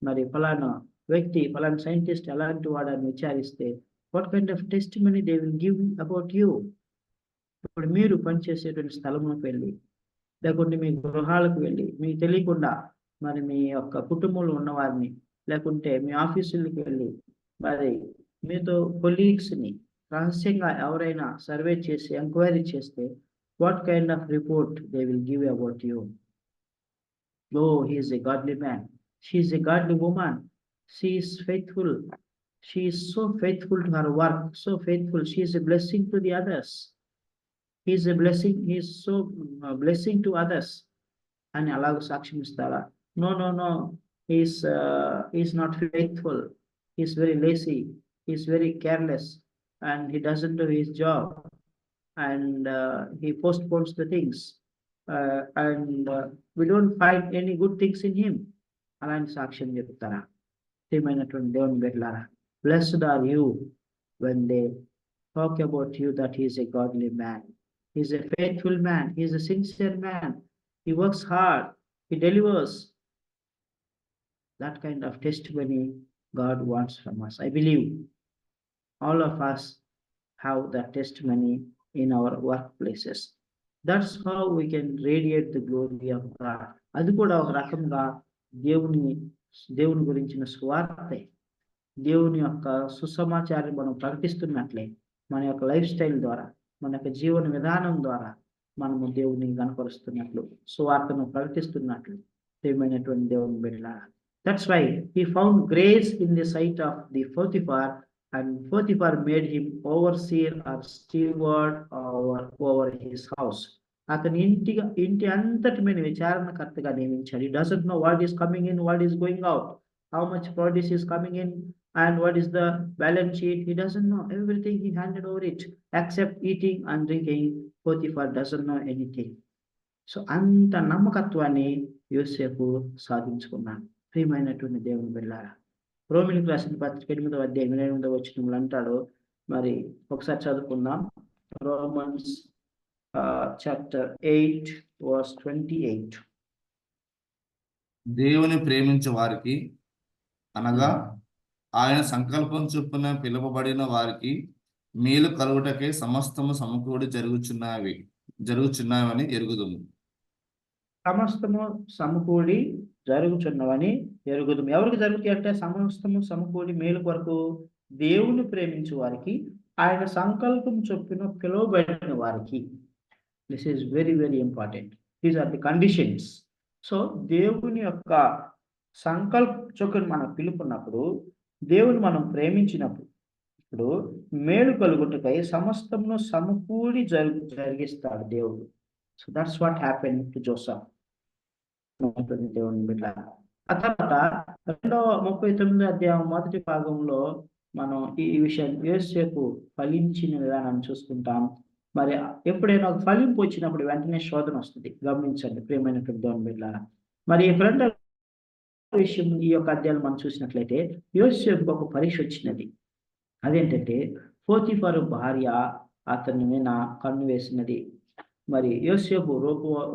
మరి ఫలానా వ్యక్తి ఫలానా సైంటిస్ట్ ఎలాంటి వాడని విచారిస్తే what kind of test money they will give about you. ఇప్పుడు మీరు పనిచేసేటువంటి స్థలంలోకి వెళ్ళి లేకుంటే మీ గృహాలకు వెళ్ళి మీకు తెలియకుండా మరి మీ యొక్క కుటుంబంలో ఉన్నవారిని లేకుంటే మీ ఆఫీసులకు వెళ్ళి మరి మీతో కొలీగ్స్ని రహస్యంగా ఎవరైనా సర్వే చేసి ఎంక్వైరీ చేస్తే what kind of report they will give about you. Oh, he is a godly man. She is a godly woman. She is faithful. She is so faithful to her work, so faithful. She is a blessing to the others. He is a blessing. He is so blessing to others. And అలాగ సాక్ష్యం ఇస్తారా? No, no, no. He is not faithful. He is very lazy. He is very careless, and he doesn't do his job. And he postpones the things. And we don't find any good things in him. అలాంటి సాక్ష్యం చెప్తారా? ప్రియమైనటువంటి దేవుని బిడ్డలారా, blessed are you when they talk about you that he is a godly man, he is a faithful man, he is a sincere man, he works hard, he delivers. That kind of testimony God wants from us. I believe all of us have that testimony in our workplaces. That's how we can radiate the glory of God. అది కూడా ఒక రకంగా దేవుని గురించిన సువార్తే. దేవుని యొక్క సుసమాచారం మనం ప్రకటిస్తున్నట్లే మన యొక్క లైఫ్ స్టైల్ ద్వారా మన యొక్క జీవన విధానం ద్వారా మనము దేవుని కనపరుస్తున్నట్లు సువార్తను ప్రకటిస్తున్నట్లు ప్రియమైనటువంటి దేవుని బిడ్డలారా. That's why he found grace in the sight of the Potiphar, and Potiphar made him overseer or steward over his house. అతని ఇంటి అంతటి మీద విచారణకర్తగా నియమించాడు. He doesn't know what is coming in, what is going out, how much produce is coming in, and what is the balance sheet. He doesn't know. Everything he handed over it, except eating and drinking. Potiphar doesn't know anything. So అంత నమ్మకత్వాన్ని యోసేపు సాధించుకున్నాడు. ప్రియమైనటువంటి దేవుని బిడ్డలారా, రోమిలికి రాసిన పత్రిక 8వ అధ్యాయం 8వ వచనంలో అంటాడు. మరి ఒకసారి చదువుకుందాం. Romans chapter 8 verse 28. దేవుని ప్రేమించే వారికి అనగా ఆయన సంకల్పం చొప్పున పిలువబడిన వారికి మేలు కలుగుటకే సమస్తము సమకూడి జరుగుచున్నావని ఎరుగుదుము. సమస్తము సమకూడి జరుగుచున్నవని ఎరుగుదుము. ఎవరికి జరుగుతాయి అంటే సమస్తము సమకూడి మేలు కొరకు దేవుని ప్రేమించే వారికి ఆయన సంకల్పం చొప్పున పిలువబడిన వారికి. This is very, very important. These are the conditions. So దేవుని యొక్క సంకల్ప చొప్పున మనం పిలుపున్నప్పుడు, దేవుని మనం ప్రేమించినప్పుడు, ఇప్పుడు మేలు కలుగుటకై సమస్తమును సమకూడి జరిగిస్తాడు దేవుడు. So that's what happen to Joseph. దేవుని బిడ్డ. ఆ తర్వాత 39వ అధ్యాయం మొదటి భాగంలో మనం ఈ విషయం యోసేపు ఫలించిన విధానాన్ని చూసుకుంటాం. మరి ఎప్పుడైనా ఒక ఫలింపు వచ్చినప్పుడు వెంటనే శోధన వస్తుంది. గమనించండి ప్రియమైనటువంటి దేవుని బిడ్డలారా. మరి రెండో విషయం ఈ యొక్క అధ్యాయాలు మనం చూసినట్లయితే యోసేపు ఒక పరీక్ష వచ్చినది. అదేంటంటే పోతీఫరు భార్య అతని మీద కన్ను వేసినది. మరి యోసేపు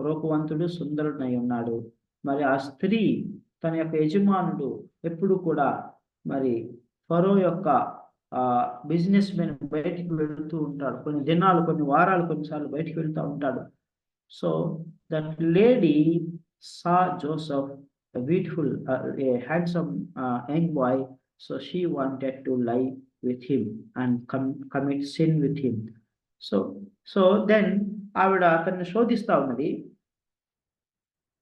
రూపవంతుడు సుందరుడై ఉన్నాడు. మరి ఆ స్త్రీ తన యొక్క యజమానుడు ఎప్పుడు కూడా మరి ఫరో యొక్క బిజినెస్ మెన్ బయటికి వెళ్తూ ఉంటాడు. కొన్ని దినాలు, కొన్ని వారాలు, కొన్నిసార్లు బయటికి వెళ్తూ ఉంటాడు. So that lady saw Joseph beautiful, handsome young boy. So she wanted to lie with him and commit sin with him. So then ఆవిడ అతన్ని శోధిస్తా ఉన్నది.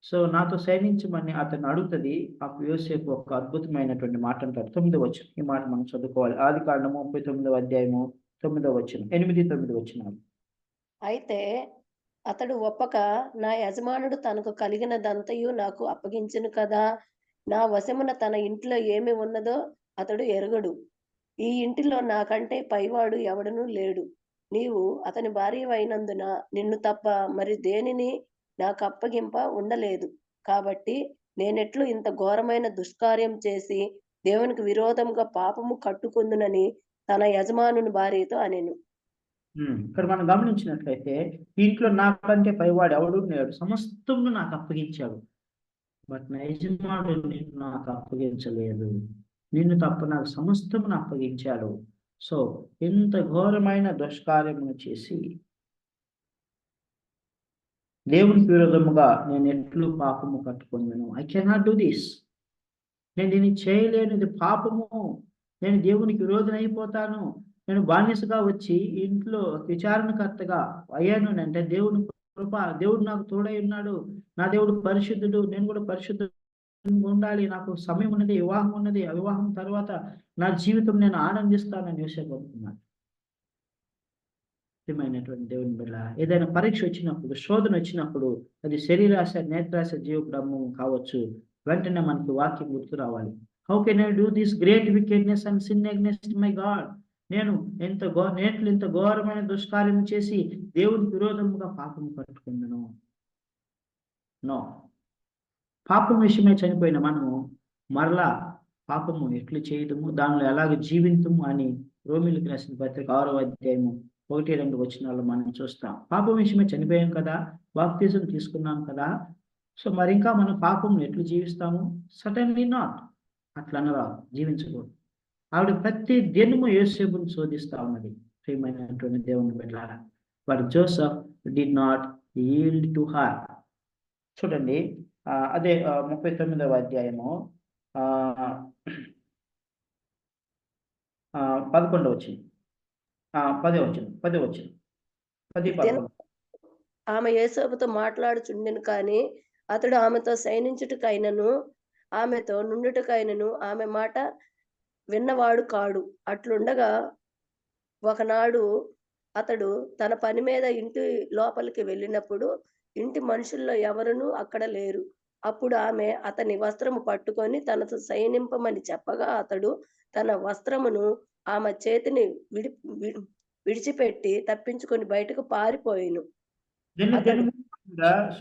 సో నాతో శయనించమని అతన్ని అడుగుతుంది. అప్పుడు యోసేపు ఒక అద్భుతమైనటువంటి మాట అంటారు. 9వ వచనం. ఈ మాట మనం చదువుకోవాలి. ఆదికాండము 39వ అధ్యాయము 9వ వచనం, 8-9 వచనాలు. అయితే అతడు ఒప్పక, నా యజమానుడు తనకు కలిగినదంతయు నాకు అప్పగించును కదా, నా వశమున తన ఇంట్లో ఏమి ఉన్నదో అతడు ఎరుగడు. ఈ ఇంటిలో నాకంటే పైవాడు ఎవడనూ లేడు. నీవు అతని భార్యవైనందున నిన్ను తప్ప మరి దేనిని నాకు అప్పగింప ఉండలేదు. కాబట్టి నేనెట్లు ఇంత ఘోరమైన దుష్కార్యం చేసి దేవునికి విరోధంగా పాపము కట్టుకుందునని తన యజమానుని భార్యతో అనెను. ఇక్కడ మనం గమనించినట్లయితే ఇంట్లో నాకంటే పైవాడు ఎవడు లేడు, సమస్తము నాకు అప్పగించాడు, బట్ నా యజమానుడు నిన్ను నాకు అప్పగించలేదు, నిన్ను తప్ప నాకు సమస్తమును అప్పగించాడు. సో ఇంత ఘోరమైన దుష్కార్యమును చేసి దేవునికి విరోధముగా నేను ఎట్లు పాపము కట్టుకున్నాను. ఐ కెనాట్ డూ దిస్, నేను దీన్ని చేయలేను, ఇది పాపము, నేను దేవునికి విరోధం అయిపోతాను, నేను బానిసగా వచ్చి ఇంట్లో విచారణకర్తగా అయ్యాను అంటే దేవుని కృప, దేవుడు నాకు తోడై ఉన్నాడు, నా దేవుడు పరిశుద్ధుడు, నేను కూడా పరిశుద్ధుడు ఉండాలి, నాకు సమయం ఉన్నది, వివాహం ఉన్నది, ఆ వివాహం తర్వాత నా జీవితం నేను ఆనందిస్తానని యోసేపుకున్నాను. ప్రియమైనటువంటి దేవుని బిడ్డ, ఏదైనా పరీక్ష వచ్చినప్పుడు, శోధన వచ్చినప్పుడు, అది శరీరాశ, నేత్రాశ, జీవబ్రహ్మం కావచ్చు, వెంటనే మనకి వాక్యం గుర్తు రావాలి. How can I do this great wickedness and sin against my God? నేను ఇంత ఘోరమైన దుష్కార్యం చేసి దేవునికి విరోధముగా పాపం కట్టుకున్నాను. నో, పాపం విషయమే చనిపోయిన మనము మరలా పాపము ఎట్లు చేయటము, దానిలో ఎలాగ జీవించము అని రోమిలకు రాసిన పత్రిక 6వ అధ్యాయము 1-2 వచనాల్లో మనం చూస్తాం. పాపం విషయమే చనిపోయాం కదా, బాప్తిజం తీసుకున్నాం కదా, సో మరి ఇంకా మనం పాపం ఎట్లు జీవిస్తాము? సటన్లీ నాట్, అట్లా అనరా, జీవించకూడదు. ఆవిడ ప్రతి దినము యోసేపును శోధిస్తా ఉన్నది. ప్రియమైనటువంటి దేవుని బిడ్డలారా, but Joseph did not yield to her. చూడండి, అదే 39వ అధ్యాయము 11వ వచనం, 10వ వచనం, 10-11. ఆమె యోసేపుతో మాట్లాడుచుండెను కానీ అతడు ఆమెతో శయనించుటకైనను ఆమెతో నుండుటకైనను ఆమె మాట విన్నవాడు కాడు. అట్లుండగా ఒకనాడు అతడు తన పని మీద ఇంటి లోపలికి వెళ్ళినప్పుడు ఇంటి మనుషుల్లో ఎవరునూ అక్కడ లేరు. అప్పుడు ఆమె అతని వస్త్రము పట్టుకొని తనతో శయనింపమని చెప్పగా అతడు తన వస్త్రమును ఆమె చేతిని విడిచిపెట్టి తప్పించుకొని బయటకు పారిపోయిను. దినము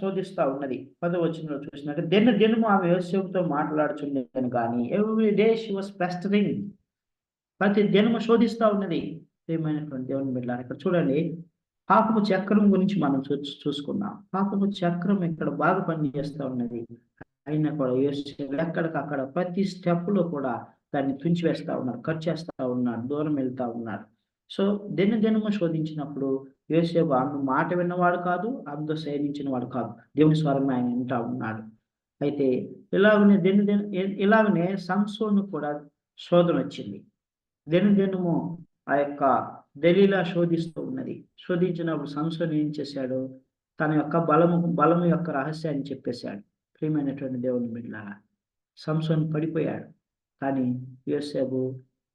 శోధిస్తా ఉన్నది. 10వ వచనంలో చూసినట్టు దినము ఆమె యోసేపుతో మాట్లాడుచుండేను కానీ ఎవ్రీ డే షీ వాస్ పెస్టరింగ్, ప్రతి దినము శోధిస్తా ఉన్నది. ఏమైనటువంటి దేవుని బిడ్డలారా, ఇక్కడ చూడండి, పాపము చక్రం గురించి మనం చూసుకున్నాం. పాపము చక్రం ఇక్కడ బాగా పనిచేస్తా ఉన్నది. అయినా కూడా యోసేపు ఎక్కడికక్కడ ప్రతి స్టెప్ లో కూడా దాన్ని తుంచివేస్తా ఉన్నాడు, కట్ చేస్తా ఉన్నాడు, దూరం వెళ్తా ఉన్నాడు. సో దినము శోధించినప్పుడు యోసేపు ఆమె మాట విన్నవాడు కాదు, ఆమెతో శయనించిన వాడు కాదు, దేవుని స్వరం ఆయన వింటా ఉన్నాడు. అయితే ఇలాగనే సంసోను కూడా శోధన వచ్చింది. దినము ఆ యొక్క దెలీలా శోధిస్తూ ఉన్నది. శోధించినప్పుడు సంసోను ఏం చేశాడు? తన యొక్క బలము యొక్క రహస్యాన్ని చెప్పేశాడు. ప్రియమైనటువంటి దేవుని బిడ్డలారా, సంసోను పడిపోయాడు కానీ యోసేపు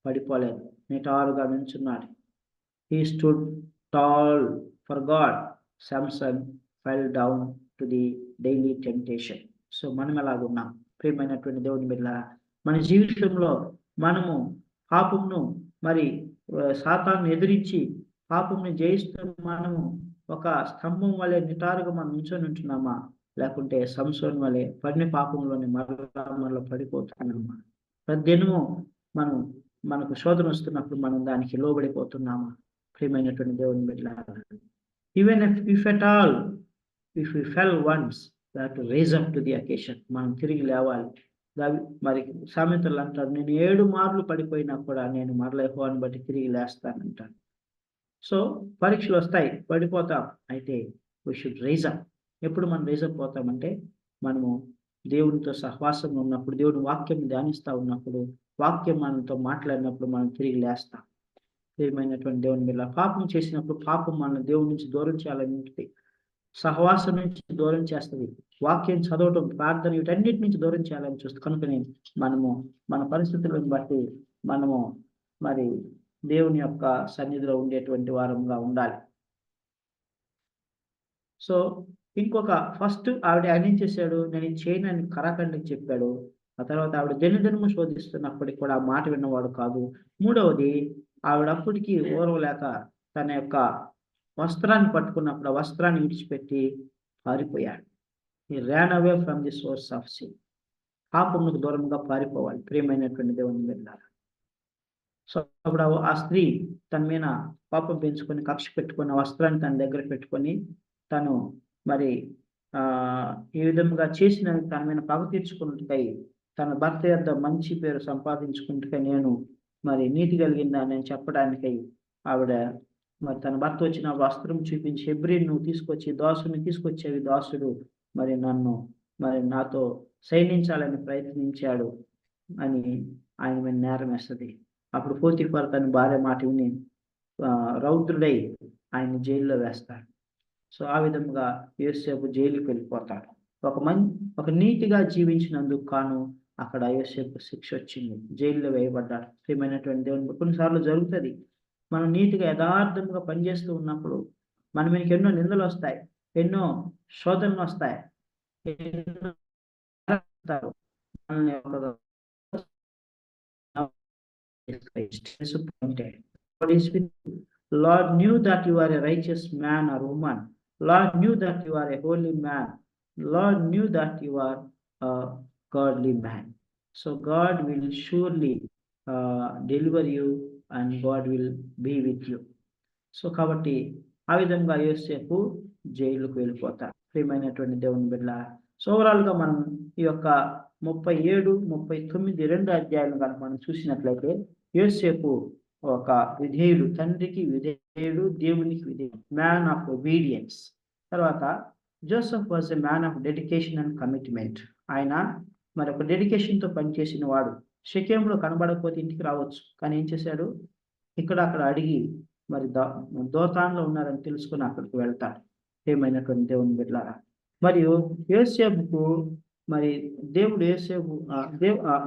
పడిపోలేదు, నిటారుగా నిల్చున్నాడు. He stood tall for God. Samson fell down to the daily temptation. So మనం ఎలాగున్నాం? ప్రియమైనటువంటి దేవుని బిడ్డలారా, మన జీవితంలో మనము పాపమును మరి సాతాను ఎదిరించి పాపమును జయిస్తూ మనము ఒక స్తంభం వలె నిటారుగా మనం నిల్చొని ఉంటున్నామా, లేకుంటే సంసోను వలె పడిన పాపంలోని మరలా పడిపోతున్నామా? ప్రతిదినము మనకు శోధన వస్తున్నప్పుడు మనం దానికి లోబడిపోతున్నామా? ప్రియమైనటువంటి దేవుని బిడ్డలారా, even if at all if we fell once that rise up to the occasion, మనం తిరిగి లేవాలి. మరి సామెతలు అంటారు, నేను 7 మార్లు పడిపోయినా కూడా నేను మరల యెహోవాను బట్టి తిరిగి లేస్తానంటాను. సో పరీక్షలు వస్తాయి, పడిపోతాం, అయితే వీ షుడ్ రైజ్ అప్. ఎప్పుడు మనం రైజ్ అప్ పోతామంటే మనము దేవునితో సహవాసంగా ఉన్నప్పుడు, దేవుని వాక్యం ధ్యానిస్తూ ఉన్నప్పుడు, వాక్యం మనతో మాట్లాడినప్పుడు మనం తిరిగి లేస్తాం. ప్రియమైనటువంటి దేవుని బిడ్డ, పాపం చేసినప్పుడు పాపం మన దేవుడి నుంచి దూరం చేయాలని ఉంటుంది, సహవాసం నుంచి దూరం చేస్తుంది, వాక్యం చదవటం, ప్రార్థన, వీటన్నిటి నుంచి దూరం చేయాలని చూస్తుంది. కనుకనే మనము మన పరిస్థితులను బట్టి మనము మరి దేవుని యొక్క సన్నిధిలో ఉండేటువంటి వారంగా ఉండాలి. సో ఇంకొక ఫస్ట్ ఆయన ఏం చేశాడు? నేను ఇది చేయను అని కరాఖండికి చెప్పాడు. ఆ తర్వాత ఆవిడ దినము శోధిస్తున్నప్పటికీ కూడా ఆ మాట విన్నవాడు కాదు. మూడవది, ఆవిడ అప్పటికి ఓర్వలేక తన యొక్క వస్త్రాన్ని పట్టుకున్నప్పుడు ఆ వస్త్రాన్ని విడిచిపెట్టి పారిపోయాడు. He ran away from the source of sin. పాపమునకు దూరంగా పారిపోవాలి. ప్రియమైనటువంటి దేవుని బిడ్డలారా, సో అప్పుడు ఆ స్త్రీ తన మీద కోపం పెంచుకొని కక్ష పెట్టుకొని ఆ వస్త్రాన్ని తన దగ్గర పెట్టుకొని తను మరి ఈ విధంగా చేసిన తన మీద పగ తీర్చుకున్నట్టుకై తన భర్త యొక్క మంచి పేరు సంపాదించుకున్నట్టుకై నేను మరి నీతి కలిగిందా నేను చెప్పడానికై ఆవిడ మరి తన భర్త వచ్చిన వస్త్రం చూపించి హెబ్రీని నువ్వు తీసుకొచ్చి దాసుని తీసుకొచ్చేవి దాసుడు మరి మరి నాతో సైనించాలని ప్రయత్నించాడు అని ఆయన మీద నేరం వేస్తుంది. అప్పుడు పోతీఫర్ తన భార్య మాట విని రౌద్రుడై ఆయన జైల్లో వేస్తాడు. సో ఆ విధంగా యోసేపు జైలుకి వెళ్ళిపోతాడు. ఒక నీతిగా జీవించినందుకు కాను అక్కడ యోసేపు శిక్ష వచ్చింది, జైల్లో వేయబడ్డాడు. ప్రియమైనటువంటి దేవుని కొన్నిసార్లు జరుగుతుంది, మనం నీతిగా యథార్థంగా పనిచేస్తూ ఉన్నప్పుడు మన మీదకి ఎన్నో నిందలు వస్తాయి, ఎన్నో శోధనలు వస్తాయి, Lord knew that you are a righteous man or woman. Lord knew that you are a holy man. Lord knew that you are a godly man. So God will surely deliver you and God will be with you. So కాబట్టి ఆ విధంగా యోసేపు జైలుకు వెళ్ళిపోతారు. ప్రియమైనటువంటి దేవుని బిడ్డ, so ఓవరాల్గా మనం ఈ యొక్క 37, 39 2 అధ్యాయాలను కనుక మనం చూసినట్లయితే యోసేపు ఒక విధేయుడు, తండ్రికి విధేయుడు, దేవునికి విధేయుడు, మ్యాన్ ఆఫ్ ఒబీడియన్స్. తర్వాత Joseph was a man of dedication and commitment. ఆయన మరి ఒక డెడికేషన్తో పనిచేసిన వాడు. షెకెంలో కనబడకపోతే ఇంటికి రావచ్చు, కానీ ఏం చేశాడు, ఇక్కడ అక్కడ అడిగి మరి దోతాన్లో ఉన్నారని తెలుసుకుని అక్కడికి వెళ్తాడు. ఏమైనటువంటి దేవుని బిడ్డలారా, మరియు యోసేపుకు మరి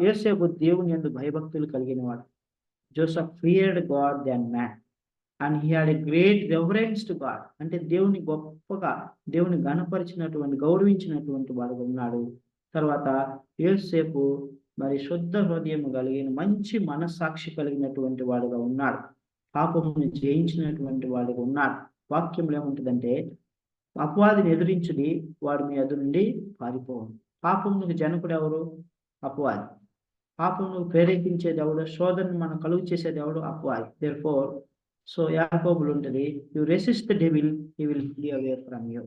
యోసేపు దేవుని యందు భయభక్తులు కలిగిన వాడు. Joseph feared God then man and he had a great reverence to God. అంటే దేవుని గొప్పగా దేవుని గణపరిచినటువంటి గౌరవించినటువంటి వాడుగా ఉన్నాడు. తర్వాత యోసేపు మరి శుద్ధ హృదయం కలిగిన మంచి మనస్సాక్షి కలిగినటువంటి వాడుగా ఉన్నాడు. పాపమును జయించినటువంటి వాడుగా ఉన్నాడు. వాక్యంలో ఏముంటుందంటే, అపవాదిని ఎదిరించుడి, వాడు మీ ఎదురు నుండి పారిపోవాలి. పాపమునకు జనకుడు ఎవరు? అపవాది. పాపమును ప్రేరేపించేది ఎవడు? శోధనను మనం కలుగు చేసేది ఎవడు? అపవాది. దేర్ఫోర్ సో యాకోబులు ఉంటుంది, you resist the devil, he will flea away from you.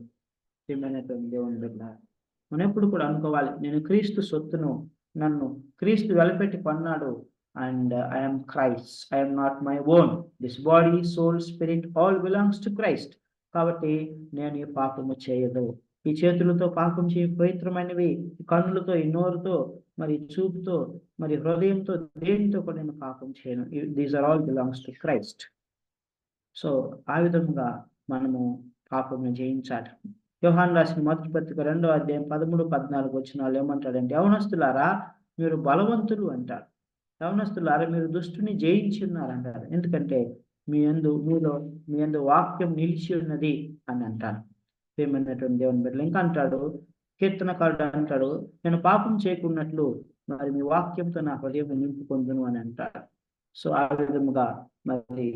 ప్రియమైనటువంటి దేవుని బిడ్డ, మనం ఎప్పుడు కూడా అనుకోవాలి, నేను క్రీస్తు సొత్తును, నన్ను క్రీస్తు వెలపెట్టి కొన్నాడు, and I am Christ. I am not my own. This body, soul, spirit all belongs to Christ. కాబట్టి నేను ఈ పాపము చేయదు. ఈ చేతులతో పాపం చేయ పవిత్రమైనవి, కన్నులతో, ఈ నోరుతో, మరి చూపుతో, మరి హృదయంతో, దేనితో కూడా నేను పాపం చేయను. These are all belongs to Christ. So ఆ విధంగా మనము పాపము జయించాలి. యోహాను రాసిన మొదటి పత్రిక 2వ అధ్యాయం 13, 14 వచనాలు ఏమంటాడంటే, యవనస్తులారా మీరు బలవంతులు అంటారు. యవనస్తులారా మీరు దుష్టుని జయించి ఉన్నారంటారు, ఎందుకంటే మీ యందు వాక్యం నిలిచి ఉన్నది అని అంటారు. ప్రియమైనటువంటి దేవుని బిడ్డలు, ఇంకా అంటాడు, కీర్తనకారుడు అంటాడు, నేను పాపం చేయకున్నట్లు మరి మీ వాక్యంతో నా హృదయం నింపుకొందును అని అంటాడు. సో ఆ విధముగా మరి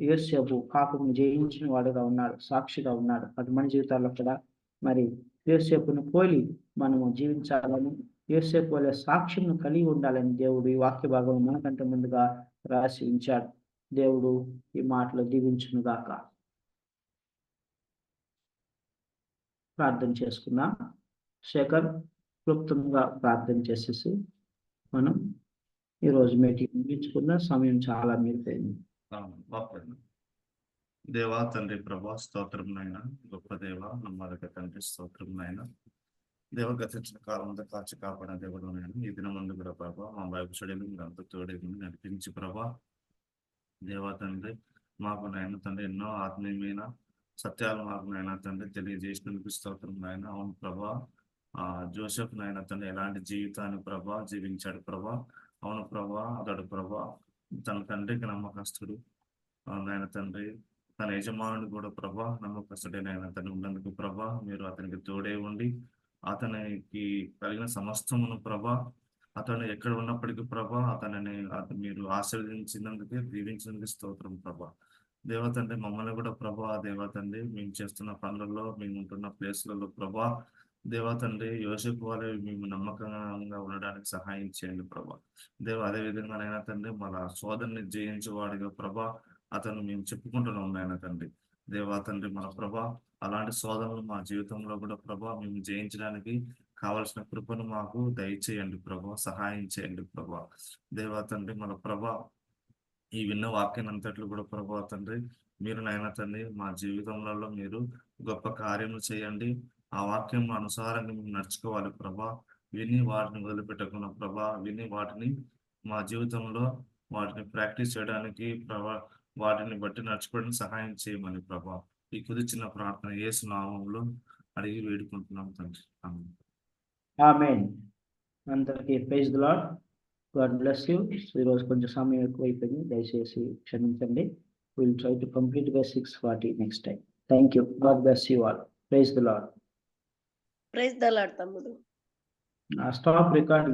యోసేపు పాపం జయించిన వాడుగా ఉన్నాడు, సాక్షిగా ఉన్నాడు. అది మన జీవితాల్లో కూడా మరి యోసేపును పోలి మనము జీవించాలని, యోసేపు వల్ల సాక్ష్యం కలిగి ఉండాలని దేవుడు ఈ వాక్య భాగం మనకంటే ముందుగా రాసి ఉంచాడు. దేవుడు ఈ మాటలు దీవించును గాక. ప్రార్థన చేసుకుందాం. శేఖర్ క్లుప్తంగా ప్రార్థన చేసేసి మనం ఈరోజు మీటింగ్ ముగించుకున్న సమయం చాలా మీరిపోయింది. దేవా తండ్రి ప్రభా స్తోత్రం నాయనా, గొప్ప దేవ నమ్మదగ్గ తండ్రి స్తోత్రం నాయనా. దేవ గతించిన కాలంలో కాచి కాపాడిన దేవుడు నాయన, ఈ దినం ముందు కూడా ప్రభా మా బైబిల్ స్టడీలు మీరు అంత తోడే నడిపించి ప్రభా దేవా తండ్రి మాకు నాయన తండ్రి ఎన్నో ఆత్మీయమైన సత్యాలు మాకు నాయన తండ్రి తెలియజేసినందుకు స్తోత్రం నాయన. అవును ప్రభా, జోసెఫ్ నాయన తండ్రి ఎలాంటి జీవితాన్ని ప్రభా జీవించాడు ప్రభా. అవును ప్రభా, అతడు ప్రభా తన తండ్రికి నమ్మకస్తుడు నాయన తండ్రి, తన యజమానుడు కూడా ప్రభా నమ్మకస్తుడే నాయన తండ్రి ఉన్నందుకు ప్రభా మీరు అతనికి తోడే ఉండి అతనికి కలిగిన సమస్తమును ప్రభా, అతను ఎక్కడ ఉన్నప్పటికీ ప్రభా అతనిని మీరు ఆశీర్వదించినందుకే దీవించినందుకు స్తోత్రం ప్రభా. దేవతండ్రి మమ్మల్ని కూడా ప్రభా దేవతండ్రి మేము చేస్తున్న పనులలో మేము ఉంటున్న ప్లేస్లలో ప్రభా దేవా తండ్రి యోసేపు వలె మేము నమ్మకంగా ఉండడానికి సహాయం చేయండి ప్రభా. దేవా అదే విధంగా నైనా తండ్రి మన సోదరుని జయించేవాడిగా ప్రభా అతను మేము చెప్పుకుంటున్నాం నాయన తండ్రి. దేవా తండ్రి మన ప్రభా అలాంటి సోదరులు మా జీవితంలో కూడా ప్రభా మేము జయించడానికి కావలసిన కృపను మాకు దయచేయండి ప్రభా, సహాయం చేయండి ప్రభా. దేవా తండ్రి మన ప్రభా ఈ విన్న వాక్యం అంతట్లు కూడా ప్రభా తండ్రి మీరు నాయన తండ్రి మా జీవితంలో మీరు గొప్ప కార్యములు చేయండి. ఆ వాక్యం అనుసారంగా మేము నడుచుకోవాలి ప్రభా. విని వాటిని వదిలిపెట్టకుండా ప్రభా, విని వాటిని మా జీవితంలో వాటిని ప్రాక్టీస్ చేయడానికి ప్రభా, వాటిని బట్టి నడుచుకోవడానికి సహాయం చేయమని ప్రభా ఈ కొద్ది చిన్న ప్రార్థన యేసు నామములో అడిగి వేడుకుంటున్నాం తండ్రి. ఆమేన్. ఆమేన్. అందరికీ praise the lord. God bless you. ఈరోజు కొంచెం సమయం ఎక్కువైపోయింది, దయచేసి క్షమించండి. Will try to complete by 6:40 next time. Thank you. God bless you all. Praise the lord. Praise the lord తమ్ముడు. Stop recording.